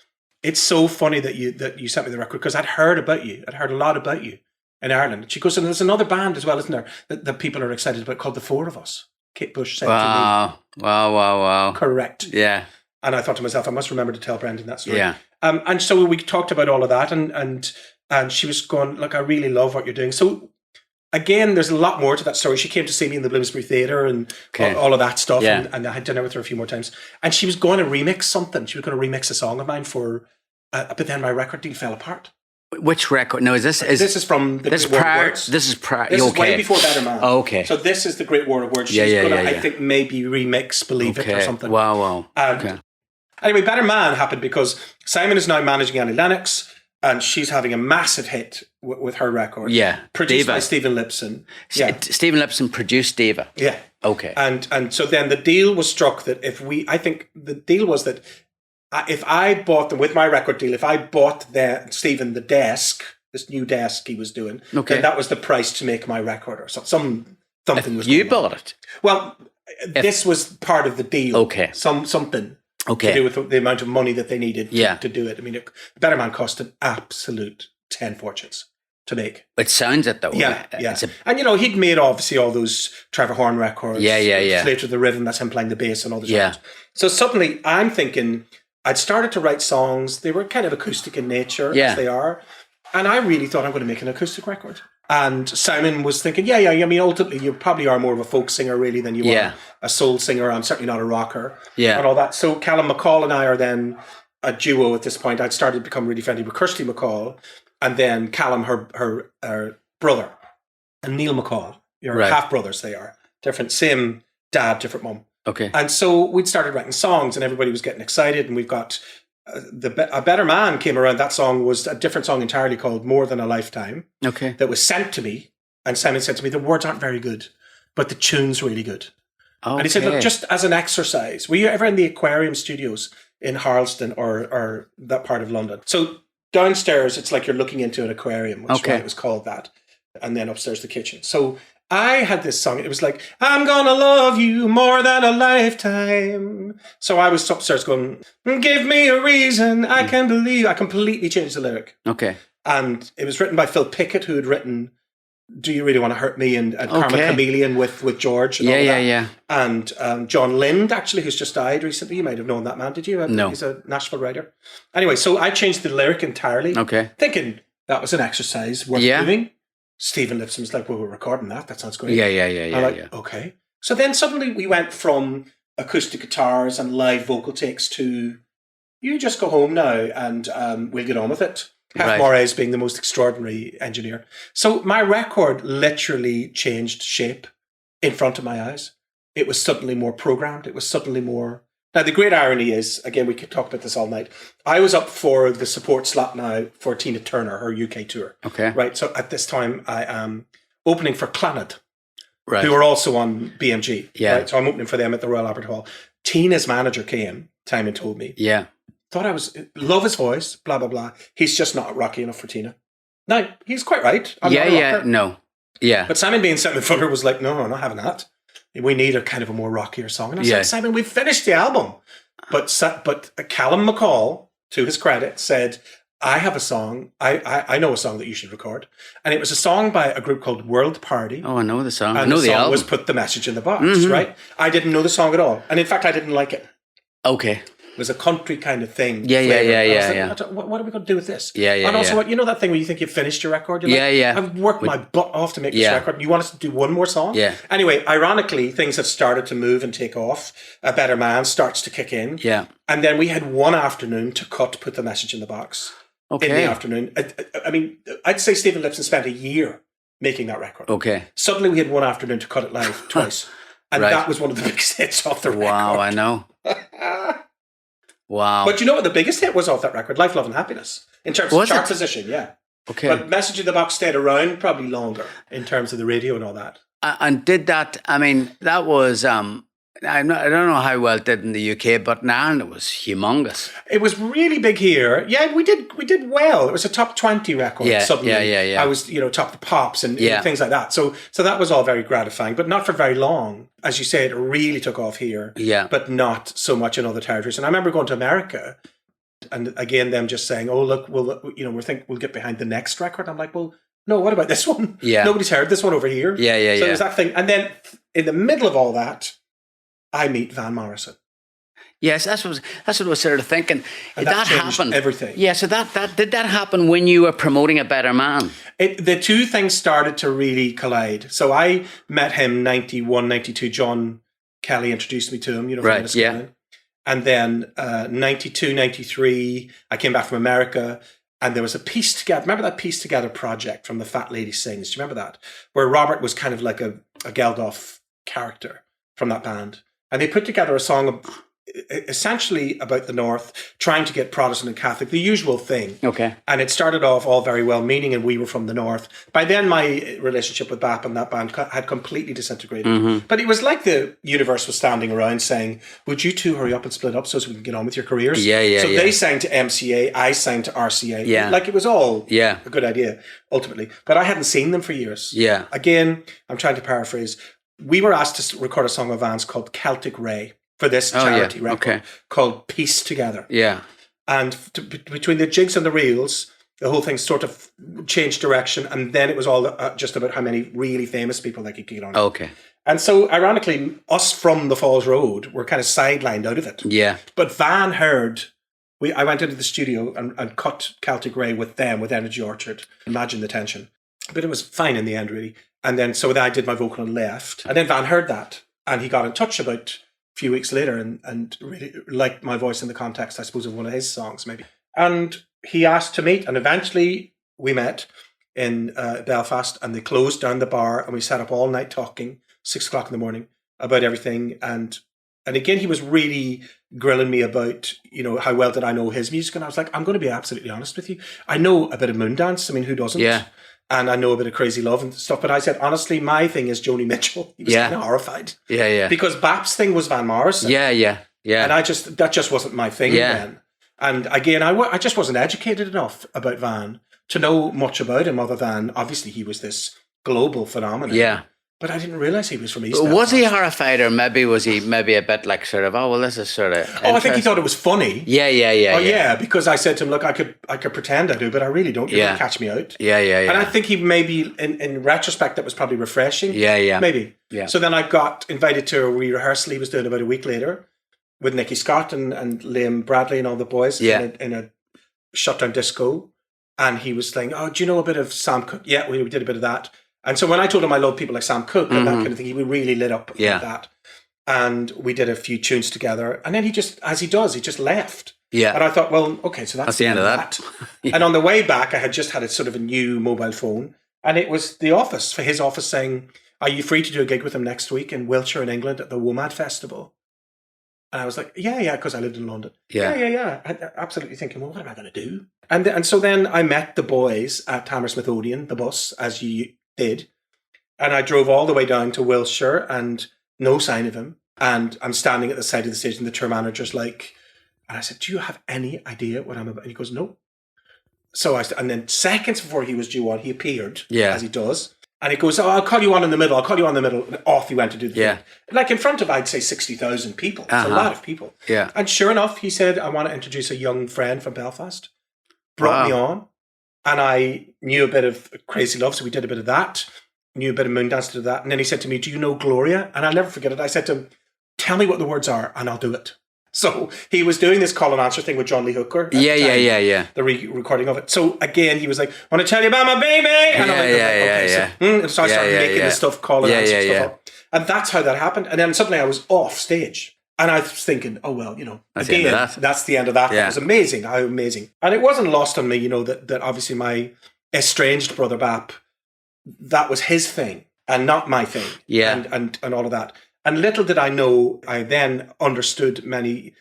it's so funny that you sent me the record because I'd heard about you. I'd heard a lot about you in Ireland. And she goes, and there's another band as well, isn't there, that people are excited about called The Four of Us. Kate Bush said to me. Wow. Correct. Yeah. And I thought to myself, I must remember to tell Brendan that story. Yeah. And so we talked about all of that, and she was going, look, I really love what you're doing. So again, there's a lot more to that story. She came to see me in the Bloomsbury Theatre and all of that stuff, and I had dinner with her a few more times. And she was going to remix something. She was going to remix a song of mine but then my record deal fell apart. Which record? No, this is from the This is Great War of prior. Words. This is prior. This is way before Better Man. Oh, okay. So this is the Great War of Words. She's going to, I think, maybe remix Believe It or something. Wow. Okay. Anyway, Better Man happened because Simon is now managing Annie Lennox, and she's having a massive hit with her record. Yeah. Produced Diva. by Stephen Lipson. Yeah. Stephen Lipson produced Diva. Yeah. Okay. And so then the deal was struck that if I bought them with my record deal, if I bought Stephen the desk, this new desk he was doing, then that was the price to make my record, or something was you going bought on. it? Well, this was part of the deal. Okay. Something to do with the amount of money that they needed to do it. I mean, Better Man cost an absolute 10 fortunes to make. It sounds it though. Yeah. And he'd made obviously all those Trevor Horn records. Yeah. Flavor of the Rhythm, that's him playing the bass and all the records. So suddenly I'm thinking, I'd started to write songs. They were kind of acoustic in nature, as they are. And I really thought I'm going to make an acoustic record. And Simon was thinking, I mean, ultimately, you probably are more of a folk singer, really, than you are a soul singer. I'm certainly not a rocker. And all that. So Callum McCall and I are then a duo at this point. I'd started to become really friendly with Kirsty McCall. And then Callum, her brother, and Neil McCall. You're half-brothers, they are. Different, same dad, different mum. Okay. And so we'd started writing songs, and everybody was getting excited, and we've got A Better Man came around. That song was a different song entirely called More Than a Lifetime. Okay. That was sent to me, and Simon said to me, the words aren't very good, but the tune's really good. Okay. And he said, look, just as an exercise, were you ever in the Aquarium Studios in Harleston or that part of London? So downstairs, it's like you're looking into an aquarium, which is why it was called that. And then upstairs, the kitchen. So I had this song. It was like, I'm gonna love you more than a lifetime. So I was upstairs going, give me a reason I can believe. I completely changed the lyric. Okay. And it was written by Phil Pickett, who had written Do You Really Want to Hurt Me? and Karma Chameleon with George. And Yeah. And John Lind, actually, who's just died recently. You might have known that man, did you? No. He's a Nashville writer. Anyway, so I changed the lyric entirely. Okay. Thinking that was an exercise worth doing. Stephen Lipson was like, well, we're recording that. That sounds great. Yeah. Okay. So then suddenly we went from acoustic guitars and live vocal takes to, you just go home now and we'll get on with it. Hef Moraes being the most extraordinary engineer. So my record literally changed shape in front of my eyes. It was suddenly more programmed. It was suddenly more... Now, the great irony is, again, we could talk about this all night. I was up for the support slot now for Tina Turner, her UK tour. Okay. Right. So at this time, I am opening for Clannad, who are also on BMG. Yeah. Right? So I'm opening for them at the Royal Albert Hall. Tina's manager came, Timon told me. Yeah. Thought I was, love his voice, blah, blah, blah. He's just not rocky enough for Tina. Now, he's quite right. I'm not a rocker. No. Yeah. But Simon being Simon Fuller was like, no, I'm not having that. We need a kind of a more rockier song. And I was like, Simon, we've finished the album. But Callum McCall, to his credit, said, I have a song. I know a song that you should record. And it was a song by a group called World Party. Oh, I know the song. And I know the song album. was Put the Message in the Box, right? I didn't know the song at all. And in fact, I didn't like it. Okay. It was a country kind of thing. Yeah. What are we going to do with this? Yeah. And also, you know that thing where you think you've finished your record? You're like, I've worked my butt off to make this record. And you want us to do one more song? Yeah. Anyway, ironically, things have started to move and take off. A Better Man starts to kick in. Yeah. And then we had one afternoon to Put the Message in the Box. Okay. In the afternoon. I mean, I'd say Stephen Lipson spent a year making that record. Okay. Suddenly we had one afternoon to cut it live twice. And that was one of the biggest hits off the record. Wow, I know. Wow. But you know what the biggest hit was off that record? Life, Love and Happiness. In terms of chart position, yeah. Okay. But Message in the Box stayed around probably longer in terms of the radio and all that. And did that, I mean, that was, I don't know how well it did in the UK, but in Ireland it was humongous. It was really big here. Yeah, we did well. It was a top 20 record. Suddenly, I was, top the pops and things like that. So that was all very gratifying, but not for very long. As you say, it really took off here. Yeah. But not so much in other territories. And I remember going to America and again them just saying, "Oh, look, we'll get behind the next record." I'm like, well, no, what about this one? Yeah. Nobody's heard this one over here. Yeah, yeah, So there's that thing. And then in the middle of all that, I meet Van Morrison. Yes, that's what I was sort of thinking. And that happened. Everything. Yeah, so that did that happen when you were promoting A Better Man? The two things started to really collide. So I met him 91, 92. John Kelly introduced me to him, from right, yeah. And then 92, 93, I came back from America and there was a Piece Together. Remember that Piece Together project from the Fat Lady Sings? Do you remember that? Where Robert was kind of like a Geldof character from that band. And they put together a song essentially about the North, trying to get Protestant and Catholic, the usual thing. Okay. And it started off all very well, meaning and we were from the North. By then, my relationship with Bap and that band had completely disintegrated. Mm-hmm. But it was like the universe was standing around saying, would you two hurry up and split up so we can get on with your careers? Yeah. So they signed to MCA, I signed to RCA. Yeah. Like it was all a good idea, ultimately. But I hadn't seen them for years. Yeah. Again, I'm trying to paraphrase. We were asked to record a song of Van's called Celtic Ray for this charity record called Piece Together. Yeah. And between the jigs and the reels, the whole thing sort of changed direction. And then it was all just about how many really famous people they could get on. Okay. And so, ironically, us from the Falls Road were kind of sidelined out of it. Yeah. But Van heard... I went into the studio and cut Celtic Ray with them, with Energy Orchard. Imagine the tension. But it was fine in the end, really. And then, so I did my vocal and left. And then Van heard that. And he got in touch about... few weeks later and really liked my voice in the context, I suppose, of one of his songs, maybe. And he asked to meet, and eventually we met in Belfast, and they closed down the bar, and we sat up all night talking, 6:00 in the morning, about everything. And again, he was really grilling me about, how well did I know his music? And I was like, I'm going to be absolutely honest with you. I know a bit of Moondance. I mean, who doesn't? Yeah. And I know a bit of Crazy Love and stuff. But I said, honestly, my thing is Joni Mitchell. He was kind of horrified. Yeah. Because Bap's thing was Van Morrison. Yeah. And that just wasn't my thing then. And again, I just wasn't educated enough about Van to know much about him other than, obviously, he was this global phenomenon. Yeah. But I didn't realise he was from East Belfast. Was he horrified, or maybe was he a bit like sort of, oh, well, this is sort of... I think he thought it was funny. Yeah, because I said to him, look, I could pretend I do, but I really don't. You're going to catch me out. Yeah. And I think he maybe, in retrospect, that was probably refreshing. Yeah. Maybe. Yeah. So then I got invited to a rehearsal he was doing about a week later with Nicky Scott and Liam Bradley and all the boys in a shutdown disco. And he was saying, oh, do you know a bit of Sam Cooke? Yeah, we did a bit of that. And so when I told him I loved people like Sam Cooke and that kind of thing, he really lit up with that. And we did a few tunes together. And then he just, as he does, he just left. Yeah. And I thought, well, okay, so that's the end of that. And on the way back, I had just had a sort of a new mobile phone. And it was the office, for his office, saying, are you free to do a gig with him next week in Wiltshire in England at the WOMAD Festival? And I was like, yeah, because I lived in London. Yeah. I absolutely thinking, well, what am I going to do? And so then I met the boys at Hammersmith Odeon, the bus, as you did. And I drove all the way down to Wiltshire and no sign of him. And I'm standing at the side of the stage and the tour manager's like, and I said, do you have any idea what I'm about? And he goes, no. So and then seconds before he was due on, he appeared, as he does. And he goes, oh, I'll call you on in the middle. And off he went to do the thing. Like in front of, I'd say, 60,000 people. It's a lot of people. Yeah. And sure enough, he said, I want to introduce a young friend from Belfast. Brought me on. And I knew a bit of Crazy Love, so we did a bit of that. Knew a bit of Moondance, did that. And then he said to me, do you know Gloria? And I'll never forget it. I said to him, tell me what the words are and I'll do it. So he was doing this call and answer thing with John Lee Hooker. Yeah. The recording of it. So again, he was like, want to tell you about my baby? And So I started making this stuff, call and answer stuff up. And that's how that happened. And then suddenly I was off stage. And I was thinking, oh, well, that's the end of that. It was amazing. How amazing. And it wasn't lost on me, that obviously my estranged brother Bap, that was his thing and not my thing. Yeah. And all of that. And little did I know, I then understood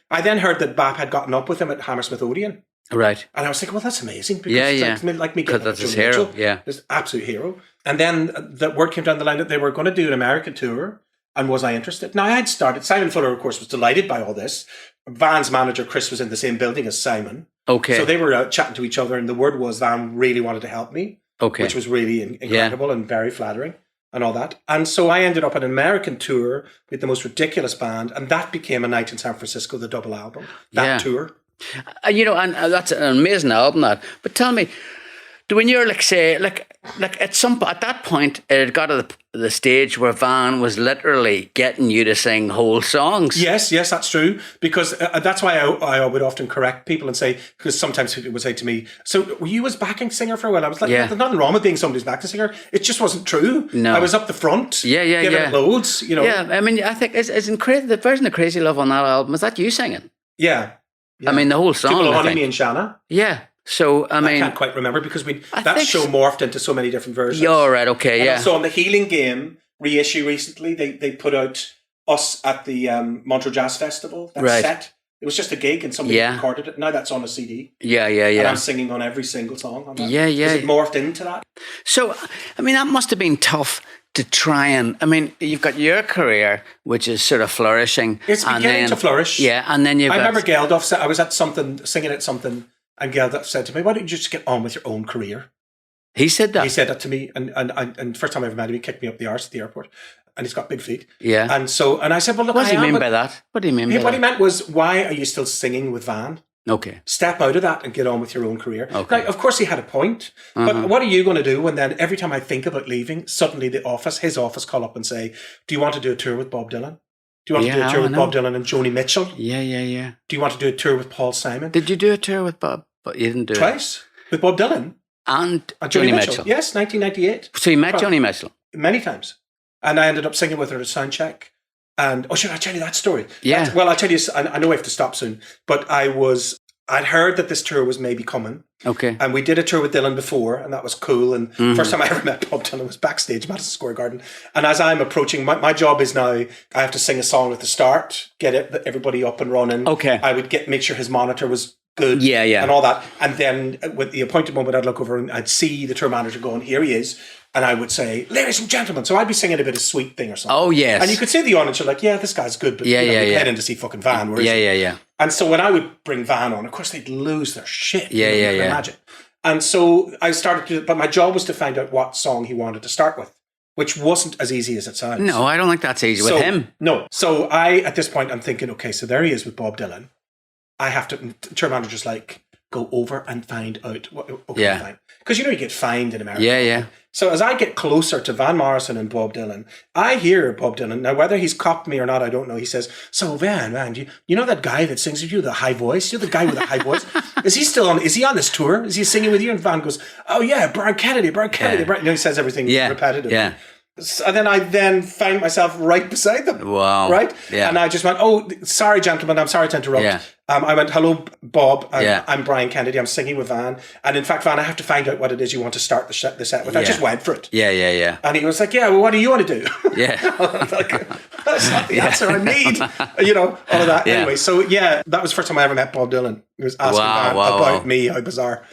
I then heard that Bap had gotten up with him at Hammersmith Odeon. Right. And I was thinking, well, that's amazing. Because like me getting that's his hero. Mitchell, this absolute hero. And then that word came down the line that they were going to do an American tour. And was I interested? Now, I had started. Simon Fuller, of course, was delighted by all this. Van's manager, Chris, was in the same building as Simon. Okay. So they were out chatting to each other. And the word was Van really wanted to help me. Okay. Which was really incredible and very flattering and all that. And so I ended up at an American tour with the most ridiculous band. And that became A Night in San Francisco, the double album. That tour. And that's an amazing album, that. But tell me, when you're like say like at that point it had got to the stage where Van was literally getting you to sing whole songs. Yes, that's true, because that's why I would often correct people and say, because sometimes people would say to me, so were you as backing singer for a while? I was like, there's nothing wrong with being somebody's backing singer. It just wasn't true. No, I was up the front, giving it loads, Yeah, I mean, I think isn't crazy. The version of Crazy Love on that album, is that you singing? Yeah. I mean, the whole song. People Honey, Me and Shanna. Yeah. So, I mean, I can't quite remember because that show morphed into so many different versions. Yeah, all right, okay, and also on the Healing Game reissue recently, they put out us at the Montreux Jazz Festival. That set. It was just a gig and somebody recorded it. Now that's on a CD. Yeah. And I'm singing on every single song on that. Yeah. It morphed into that. So, I mean, that must have been tough to try and, I mean, you've got your career, which is sort of flourishing. It's beginning to flourish. Yeah, and then I remember Geldof said, I was at something, singing at something, and Geldof said to me, why don't you just get on with your own career? He said that? He said that to me, and first time I ever met him, he kicked me up the arse at the airport, and he's got big feet. Yeah. And I said, well, look, what do you mean by that? What do you mean by that? What he meant was, why are you still singing with Van? Okay. Step out of that and get on with your own career. Okay. Now, of course, he had a point, but what are you going to do when then every time I think about leaving, suddenly his office call up and say, do you want to do a tour with Bob Dylan? Do you want to do a tour with Bob Dylan and Joni Mitchell? Yeah. Do you want to do a tour with Paul Simon? Did you do a tour with Bob? But you didn't do Twice. With Bob Dylan. And Joni Mitchell. Yes, 1998. So you met Joni Mitchell? Many times. And I ended up singing with her at soundcheck. And, should I tell you that story? Yeah. Well, I'll tell you, I know I have to stop soon, but I'd heard that this tour was maybe coming. Okay. And we did a tour with Dylan before, and that was cool. And first time I ever met Bob Dylan was backstage, Madison Square Garden. And as I'm approaching, my job is now, I have to sing a song at the start, get everybody up and running. Okay. I would make sure his monitor was good. Yeah. And all that. And then with the appointed moment, I'd look over and I'd see the tour manager going, here he is. And I would say, ladies and gentlemen. So I'd be singing a bit of Sweet Thing or something. Oh, yes. And you could see the audience, you're like, yeah, this guy's good. But you're heading to see fucking Van. Where is he? Yeah. And so when I would bring Van on, of course, they'd lose their shit. Yeah. Imagine. And so I started to, but my job was to find out what song he wanted to start with, which wasn't as easy as it sounds. No, I don't think that's easy with him. No. So at this point, I'm thinking, okay, so there he is with Bob Dylan. I have to, tour manager's like, go over and find out. Okay, fine. Because you get fined in America. Yeah. So as I get closer to Van Morrison and Bob Dylan, I hear Bob Dylan. Now, whether he's copped me or not, I don't know. He says, so Van, you know that guy that sings with you, the high voice? You're the guy with the high voice? Is he on this tour? Is he singing with you? And Van goes, oh yeah, Brian Kennedy. He says everything repetitively. Yeah. And then I find myself right beside them. Wow. Right? Yeah. And I just went, oh, sorry, gentlemen, I'm sorry to interrupt. Yeah. I went, hello, Bob. I'm Brian Kennedy. I'm singing with Van. And in fact, Van, I have to find out what it is you want to start the set with. I just went for it. Yeah. And he was like, yeah, well, what do you want to do? Yeah. That's not the answer I need. All of that. Yeah. Anyway, so that was the first time I ever met Bob Dylan. He was asking Van about me. How bizarre.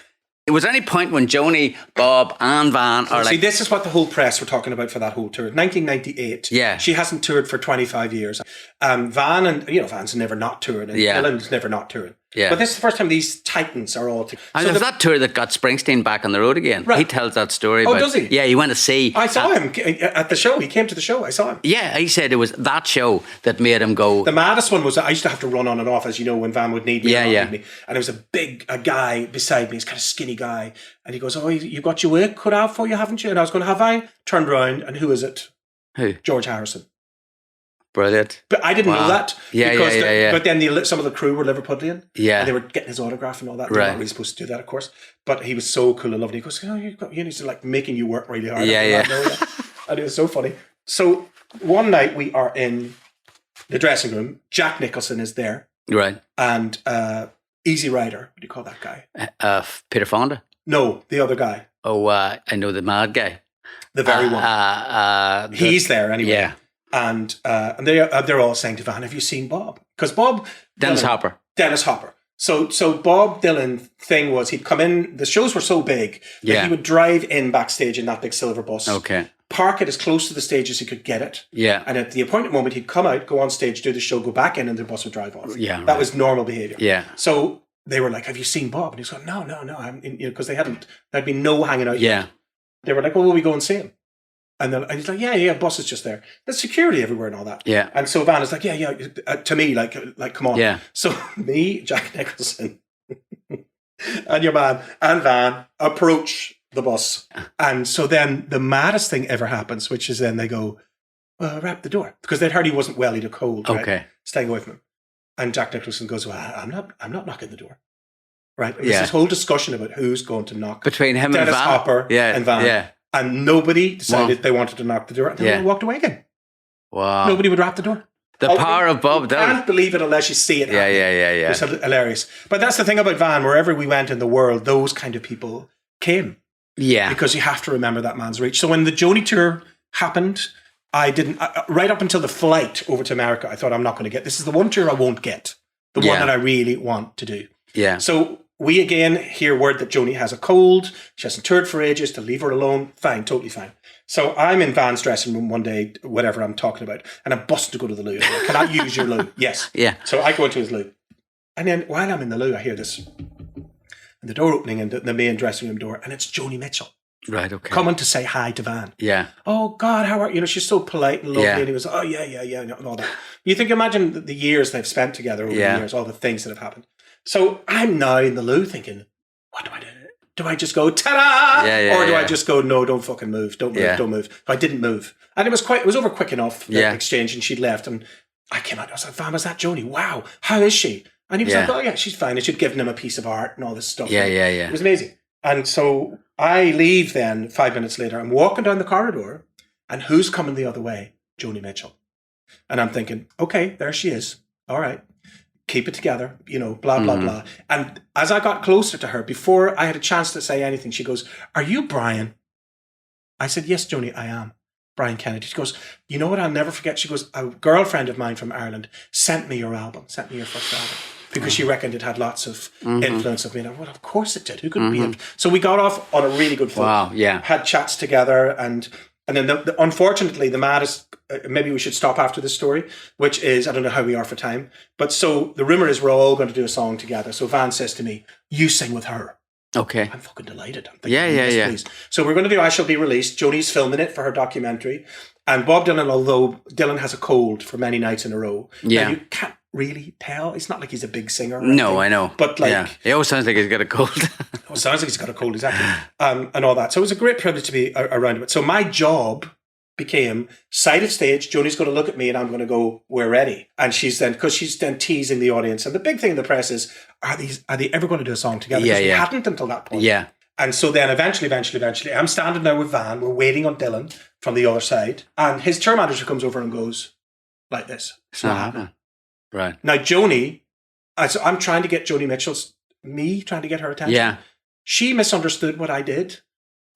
Was there any point when Joni, Bob, and Van are See, this is what the whole press were talking about for that whole tour. 1998. Yeah. She hasn't toured for 25 years. Van and, Van's never not toured. And Dylan's never not toured. Yeah. But this is the first time these titans are all together. And there's that tour that got Springsteen back on the road again. Right. He tells that story. Oh, does he? Yeah, he went to see. I saw him at the show. He came to the show. I saw him. Yeah, he said it was that show that made him go. The maddest one was I used to have to run on and off, as you know, when Van would need me. Yeah. Need me. And there was a guy beside me. He's kind of skinny guy. And he goes, oh, you got your work cut out for you, haven't you? And I was going, have I? Turned around, and who is it? Who? George Harrison. Brilliant. But I didn't know that. Yeah. But then some of the crew were Liverpudlian. Yeah. And they were getting his autograph and all that. They weren't really supposed to do that, of course. But he was so cool and lovely. He goes, he's like making you work really hard. Yeah. And it was so funny. So one night we are in the dressing room. Jack Nicholson is there. Right. And Easy Rider. What do you call that guy? Peter Fonda? No, the other guy. Oh, I know the mad guy. The very one. He's there anyway. Yeah. And they're all saying to Van, have you seen Bob? Because Bob... Dennis Hopper. So Bob Dylan thing was he'd come in, the shows were so big that he would drive in backstage in that big silver bus. Okay. Park it as close to the stage as he could get it. Yeah. And at the appointed moment, he'd come out, go on stage, do the show, go back in, and the bus would drive off. Yeah. That was normal behavior. Yeah. So they were like, have you seen Bob? And he's going, no. Because there'd been no hanging out. Yeah. Yet. They were like, well, will we go and see him? And he's like, yeah, bus is just there. There's security everywhere and all that. Yeah. And so Van is like, to me, like, come on. Yeah. So me, Jack Nicholson, and your man, and Van approach the bus. And so then the maddest thing ever happens, which is then they go, wrap the door. Because they'd heard he wasn't well, he had a cold, right? Okay. Staying away from him. And Jack Nicholson goes, well, I'm not knocking the door. Right? It was this whole discussion about who's going to knock. Between him Dennis and Van. Hopper and Van. Yeah. And nobody decided they wanted to knock the door. And then they walked away again. Wow. Nobody would wrap the door. The power of Bob Dylan. You can't believe it unless you see it happen. Yeah. It's hilarious. But that's the thing about Van. Wherever we went in the world, those kind of people came. Yeah. Because you have to remember that man's reach. So when the Joni tour happened, I didn't, right up until the flight over to America, I thought, I'm not going to get, this is the one tour I won't get. The one that I really want to do. Yeah. So we again hear word that Joni has a cold. She hasn't toured for ages, to leave her alone. Fine, totally fine. So I'm in Van's dressing room one day, whatever I'm talking about, and I'm busting to go to the loo. Like, can I use your loo? Yes. Yeah. So I go into his loo. And then while I'm in the loo, I hear this, and the door opening in the main dressing room door, and it's Joni Mitchell. Right, okay. Coming to say hi to Van. Yeah. Oh, God, how are you? You know, she's so polite and lovely. And he was, oh, yeah, and all that. You think, imagine the years they've spent together over the years, all the things that have happened. So I'm now in the loo thinking, what do I do? Do I just go, ta-da? Or do I just go, no, don't fucking move. Don't move, don't move. I didn't move. And it was over quick enough, the exchange, and she'd left. And I came out, I was like, Van, was that Joni? Wow, how is she? And he was like, oh, yeah, she's fine. And she'd given him a piece of art and all this stuff. Yeah. It was amazing. And so I leave then 5 minutes later. I'm walking down the corridor, and who's coming the other way? Joni Mitchell. And I'm thinking, okay, there she is. All right. Keep it together, you know, blah, blah, blah. And as I got closer to her, before I had a chance to say anything, she goes, are you Brian? I said, yes, Joni, I am. Brian Kennedy. She goes, you know what I'll never forget? She goes, a girlfriend of mine from Ireland sent me your first album. Because she reckoned it had lots of influence of me. And I went, well, of course it did. Who couldn't be? So we got off on a really good foot. Wow, yeah. Had chats together. And then unfortunately, the maddest, maybe we should stop after this story, which is, I don't know how we are for time. But so the rumor is we're all going to do a song together. So Van says to me, you sing with her. Okay. I'm fucking delighted. I'm thinking, yeah. Please. So we're going to do I Shall Be Released. Joni's filming it for her documentary. And Bob Dylan, although Dylan has a cold for many nights in a row, now you can't really tell. It's not like he's a big singer. No, I know. But he always sounds like he's got a cold. It sounds like he's got a cold, exactly. And all that. So it was a great privilege to be around it. So my job became side of stage. Joni's going to look at me and I'm going to go, we're ready. And she's then teasing the audience. And the big thing in the press is, are they ever going to do a song together? Because we hadn't until that point. Yeah. And so then eventually, I'm standing there with Van. We're waiting on Dylan from the other side. And his tour manager comes over and goes like this. It's not happening. Right. Now, Joni, I'm trying to get Joni Mitchell's, trying to get her attention. Yeah. She misunderstood what I did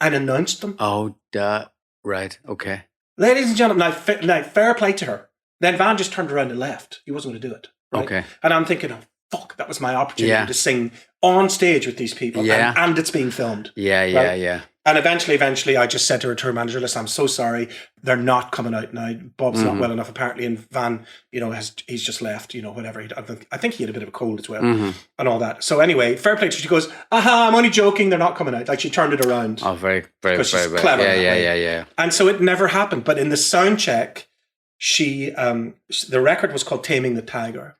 and announced them. Oh, duh. Right. Okay. Ladies and gentlemen, now fair play to her. Then Van just turned around and left. He wasn't going to do it. Right? Okay. And I'm thinking, oh, fuck, that was my opportunity to sing on stage with these people. Yeah. And it's being filmed. Yeah. And eventually, I just said to her tour manager, listen, I'm so sorry. They're not coming out now. Bob's not well enough, apparently. And Van, he's just left, whatever. I think he had a bit of a cold as well and all that. So anyway, fair play. She goes, I'm only joking. They're not coming out. Like she turned it around. Oh, very, very, because very, she's very clever. Yeah. And so it never happened. But in the sound check, she, the record was called Taming the Tiger.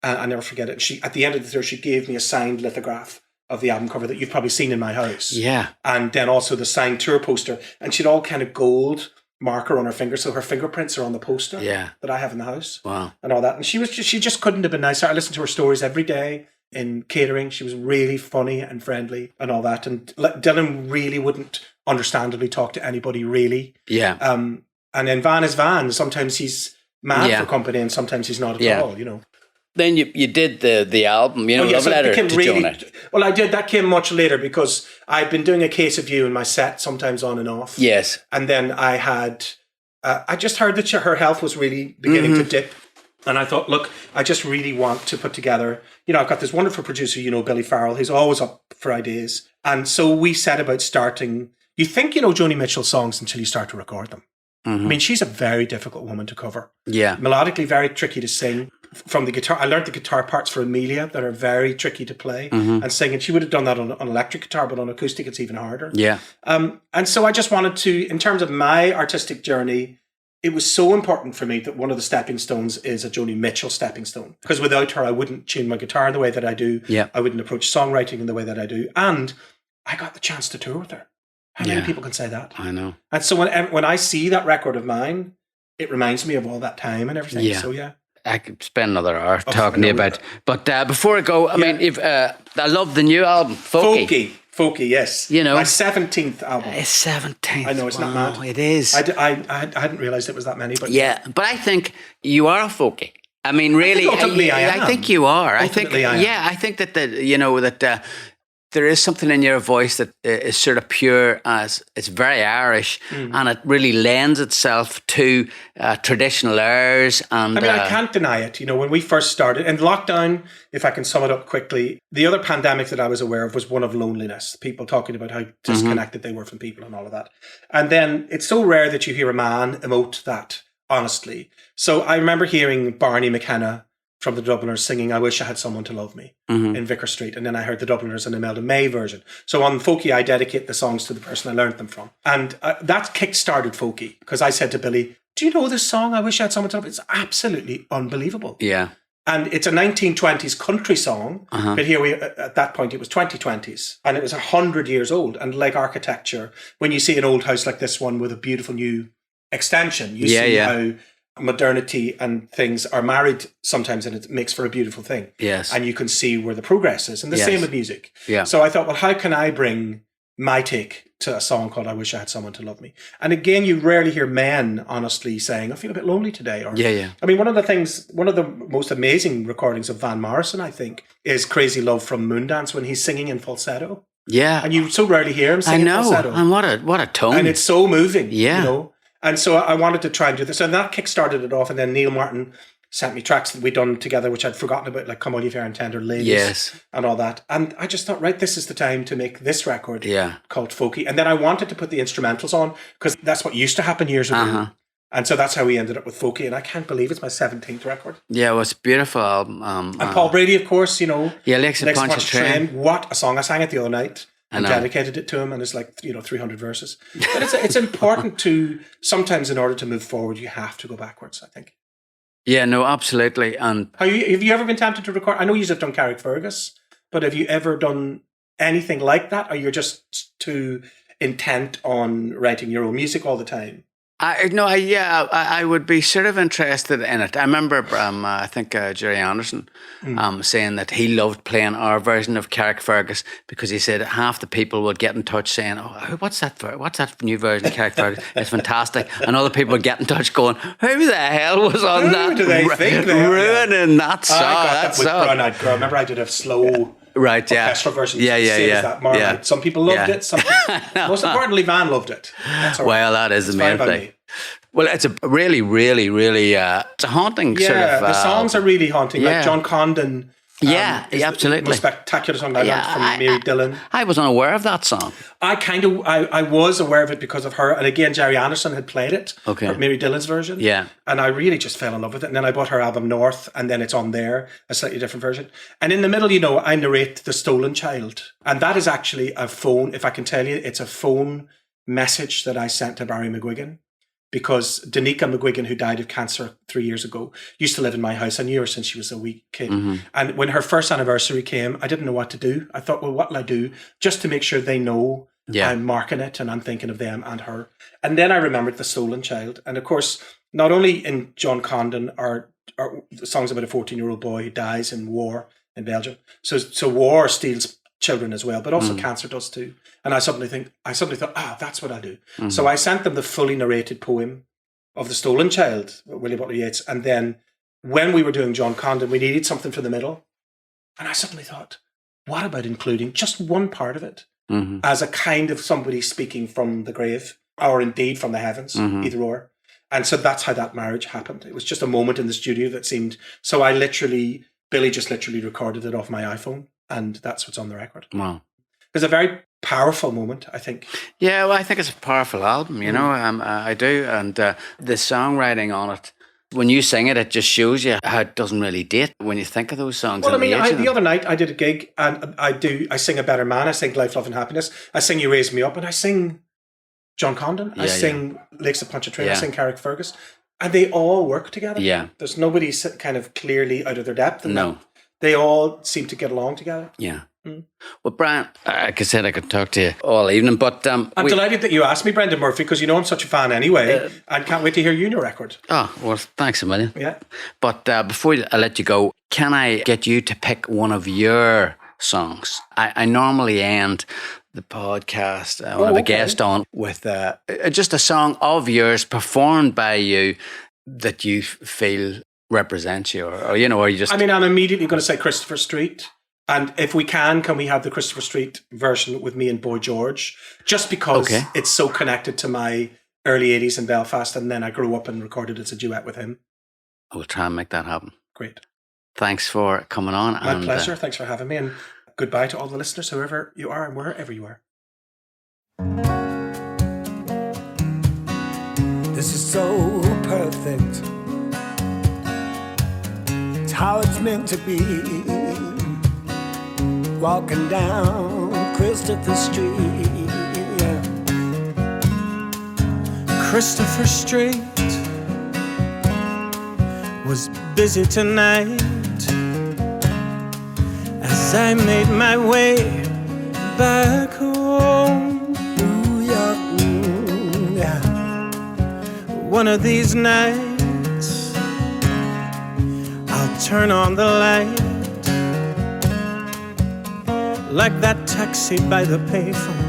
I never forget it. She, at the end of the tour, she gave me a signed lithograph of the album cover that you've probably seen in my house. Yeah. And then also the signed tour poster. And she'd all kind of gold marker on her finger. So her fingerprints are on the poster that I have in the house. Wow. And all that. And she just couldn't have been nicer. I listened to her stories every day in catering. She was really funny and friendly and all that. And Dylan really wouldn't understandably talk to anybody really. Yeah. And then Van is Van. Sometimes he's mad for company and sometimes he's not at all, Then you did the album, Love Letter to Joni. Well, I did. That came much later because I'd been doing A Case of You in my set, sometimes on and off. Yes. And then I had, I just heard that her health was really beginning to dip. And I thought, look, I just really want to put together, I've got this wonderful producer, Billy Farrell, who's always up for ideas. And so we set about starting, you think you know Joni Mitchell songs until you start to record them. I mean, she's a very difficult woman to cover. Yeah. Melodically, very tricky to sing. From the guitar, I learned the guitar parts for Amelia that are very tricky to play and sing. And she would have done that on electric guitar, but on acoustic, it's even harder. Yeah. And so I just wanted to, in terms of my artistic journey, it was so important for me that one of the stepping stones is a Joni Mitchell stepping stone. Because without her, I wouldn't tune my guitar the way that I do. Yeah. I wouldn't approach songwriting in the way that I do. And I got the chance to tour with her. How many people can say that? I know. And so when I see that record of mine, it reminds me of all that time and everything. Yeah. So yeah. I could spend another hour talking to you about. But before I go, I mean, if I love the new album, Folkie. Folkie, yes. You know, my 17th album. It's 17th. I know, it's not mad. It is. I hadn't realised it was that many, but but I think you are a folkie. I mean, really, I think you are. Ultimately, I am. Yeah, I think that there is something in your voice that is sort of pure, as it's very Irish, and it really lends itself to traditional airs. And I mean, I can't deny it. You know, when we first started, and lockdown, if I can sum it up quickly, the other pandemic that I was aware of was one of loneliness. People talking about how disconnected they were from people and all of that. And then it's so rare that you hear a man emote that honestly. So I remember hearing Barney McKenna from the Dubliners singing I Wish I Had Someone to Love Me in Vicar Street. And then I heard the Dubliners in Imelda May version. So on Folkie, I dedicate the songs to the person I learned them from. And that kick-started Folkie, because I said to Billy, do you know this song, I Wish I Had Someone to Love Me? It's absolutely unbelievable. Yeah. And it's a 1920s country song, but here at that point, it was 2020s. And it was 100 years old. And like architecture, when you see an old house like this one with a beautiful new extension, you see how modernity and things are married sometimes, and it makes for a beautiful thing. Yes. And you can see where the progress is. And the same with music. Yeah. So I thought, well, how can I bring my take to a song called I Wish I Had Someone to Love Me? And again, you rarely hear men honestly saying, I feel a bit lonely today. Or, I mean, one of the most amazing recordings of Van Morrison, I think, is Crazy Love from Moondance, when he's singing in falsetto. Yeah. And you so rarely hear him singing falsetto. And what a tone. And it's so moving. Yeah. You know? And so I wanted to try and do this. And that kick-started it off. And then Neil Martin sent me tracks that we'd done together, which I'd forgotten about, like Come All Ye Fair and Tender Ladies and all that. And I just thought, right, this is the time to make this record called Folkie. And then I wanted to put the instrumentals on, because that's what used to happen years ago. And so that's how we ended up with Folkie. And I can't believe it's my 17th record. Yeah, well, it's a beautiful album. And Paul Brady, of course, you know. Yeah, Lakes and Punch Train. What a song. I sang it the other night. And dedicated it to him, and it's like 300 verses. But it's important to sometimes, in order to move forward, you have to go backwards, I think. Yeah, no, absolutely. And have you ever been tempted to record? I know you've done Carrickfergus, but have you ever done anything like that, or you're just too intent on writing your own music all the time? I would be sort of interested in it. I remember, I think Jerry Anderson saying that he loved playing our version of Carrickfergus, because he said half the people would get in touch saying, "Oh, what's that new version of Carrickfergus? It's fantastic," and other people would get in touch going, "Who the hell was on that? Do they think ruining that song?" I got that with Brown Eyed Girl. Remember, I did a slow. Right, orchestral version. That Some people loved it. Some people, most importantly, Van loved it. Well, that is the main thing. Well, it's a really, really, really, it's a haunting sort of... the songs are really haunting. Like John Condon. Absolutely. The most spectacular song I learned from Mary Dillon. I was unaware of that song. I was aware of it because of her. And again, Jerry Anderson had played it. Okay. Mary Dillon's version. Yeah. And I really just fell in love with it. And then I bought her album North, and then it's on there, a slightly different version. And in the middle, I narrate The Stolen Child. And that is actually a phone, if I can tell you, it's a phone message that I sent to Barry McGuigan. Because Danica McGuigan, who died of cancer 3 years ago, used to live in my house. I knew her since she was a wee kid. And when her first anniversary came, I didn't know what to do. I thought, well, what'll I do? Just to make sure they know I'm marking it and I'm thinking of them and her. And then I remembered The Stolen Child. And of course, not only in John Condon are songs about a 14-year-old boy who dies in war in Belgium. So war steals children as well, but also cancer does too. And I suddenly thought, that's what I do. So I sent them the fully narrated poem of The Stolen Child, William Butler Yeats. And then when we were doing John Condon, we needed something for the middle. And I suddenly thought, what about including just one part of it as a kind of somebody speaking from the grave, or indeed from the heavens, either or. And so that's how that marriage happened. It was just a moment in the studio that seemed, so Billy just literally recorded it off my iPhone. And that's what's on the record. Wow. It's a very powerful moment, I think. Yeah, well, I think it's a powerful album, you know, I do. And the songwriting on it, when you sing it, it just shows you how it doesn't really date when you think of those songs. Well, the other night I did a gig, and I sing A Better Man, I sing Life, Love and Happiness, I sing You Raise Me Up, and I sing John Condon, I sing Lakes of Pontchartrain, I sing Carrickfergus, and they all work together. Yeah. There's nobody kind of clearly out of their depth in that. They all seem to get along together. Yeah. Well, Brian, like I said, I could talk to you all evening, but... I'm delighted that you asked me, Brendan Murphy, because you know I'm such a fan anyway. I can't wait to hear you new record. Oh, well, thanks a million. Yeah. But before I let you go, can I get you to pick one of your songs? I normally end the podcast when I have a guest on with just a song of yours performed by you that you feel represents you, or you just... I mean, I'm immediately going to say Christopher Street. And if we can we have the Christopher Street version with me and Boy George? Just because it's so connected to my early 80s in Belfast, and then I grew up and recorded it as a duet with him. I will try and make that happen. Great. Thanks for coming on. My pleasure. Thanks for having me. And goodbye to all the listeners, whoever you are and wherever you are. This is so perfect. It's how it's meant to be. Walking down Christopher Street. Christopher Street was busy tonight as I made my way back home. New York, yeah. One of these nights I'll turn on the light, like that taxi by the payphone.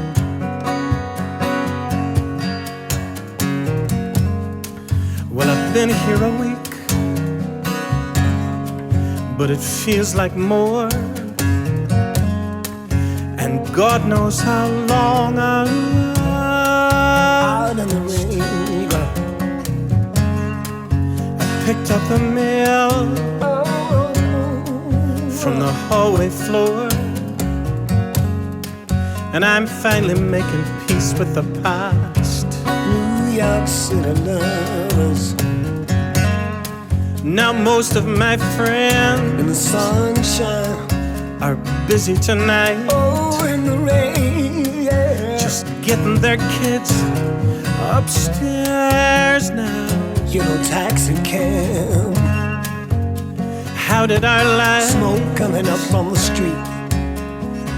Well, I've been here a week, but it feels like more. And God knows how long out in the rain. I picked up the mail from the hallway floor, and I'm finally making peace with the past. New York City lovers. Now most of my friends in the sunshine are busy tonight. Oh, in the rain, yeah. Just getting their kids upstairs now. You know, taxi cab. How did our life, smoke coming up from the street,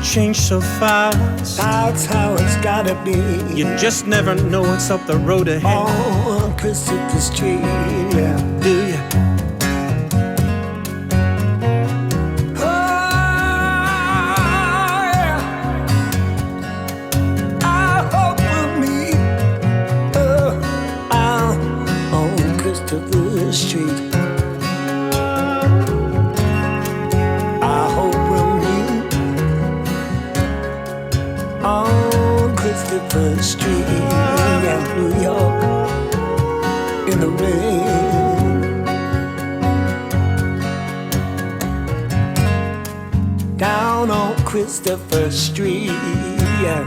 change so fast? That's how it's gotta be. You just never know what's up the road ahead. On Christopher Street, yeah. Do you? Oh, yeah. I hope we'll meet out on Christopher Street. On Christopher Street, yeah, New York, in the rain. Down on Christopher Street, yeah.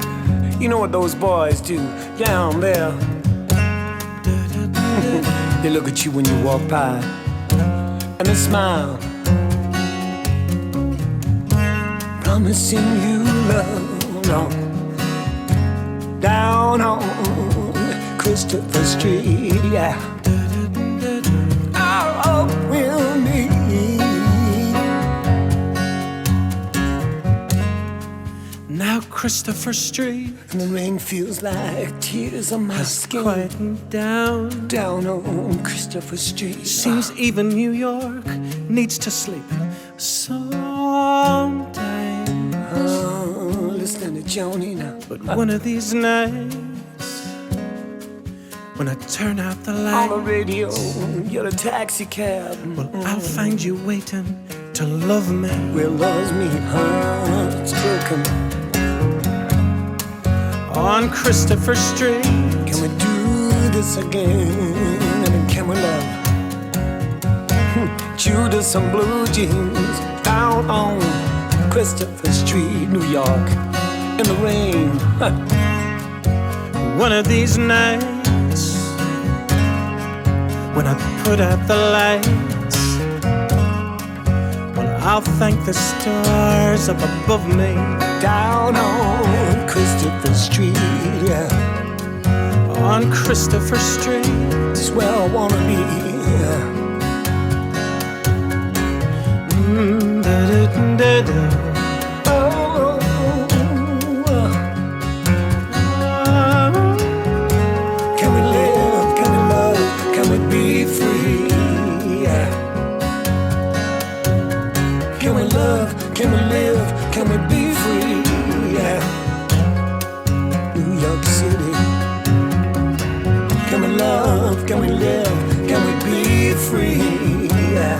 You know what those boys do down there? They look at you when you walk by, and they smile, promising you love. No. Down on Christopher Street, yeah. I hope we'll meet. Now Christopher Street, and the rain feels like tears on my skin. Quieting down, down on Christopher Street. Seems even New York needs to sleep sometime. Listening to Joni now. But one of these nights, when I turn out the light on the radio, you're a taxi cab. Well, I'll find you waiting to love me. Where love's me, heart's broken. On Christopher Street, can we do this again? And can we love? Judas and blue jeans down on Christopher Street, New York, in the rain. One of these nights, when I put out the lights, well, I'll thank the stars up above me. Down on Christopher Street, yeah. On Christopher Street, that's where I wanna be. Da-da-da-da. Oh, can we be free? Yeah. New York City. Can we love? Can we live? Can we be free? Yeah.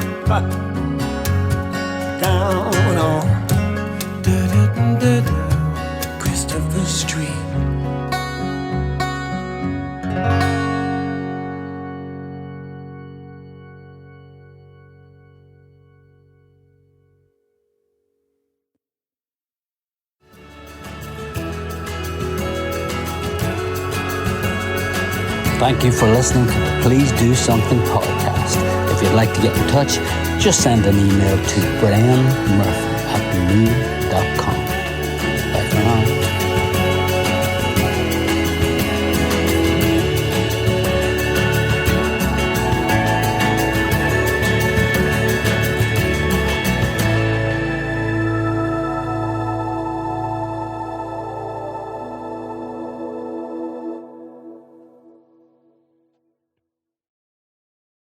Down on Christopher Street. Thank you for listening to the Please Do Something podcast. If you'd like to get in touch, just send an email to brianmurphy@me.com. Bye for now.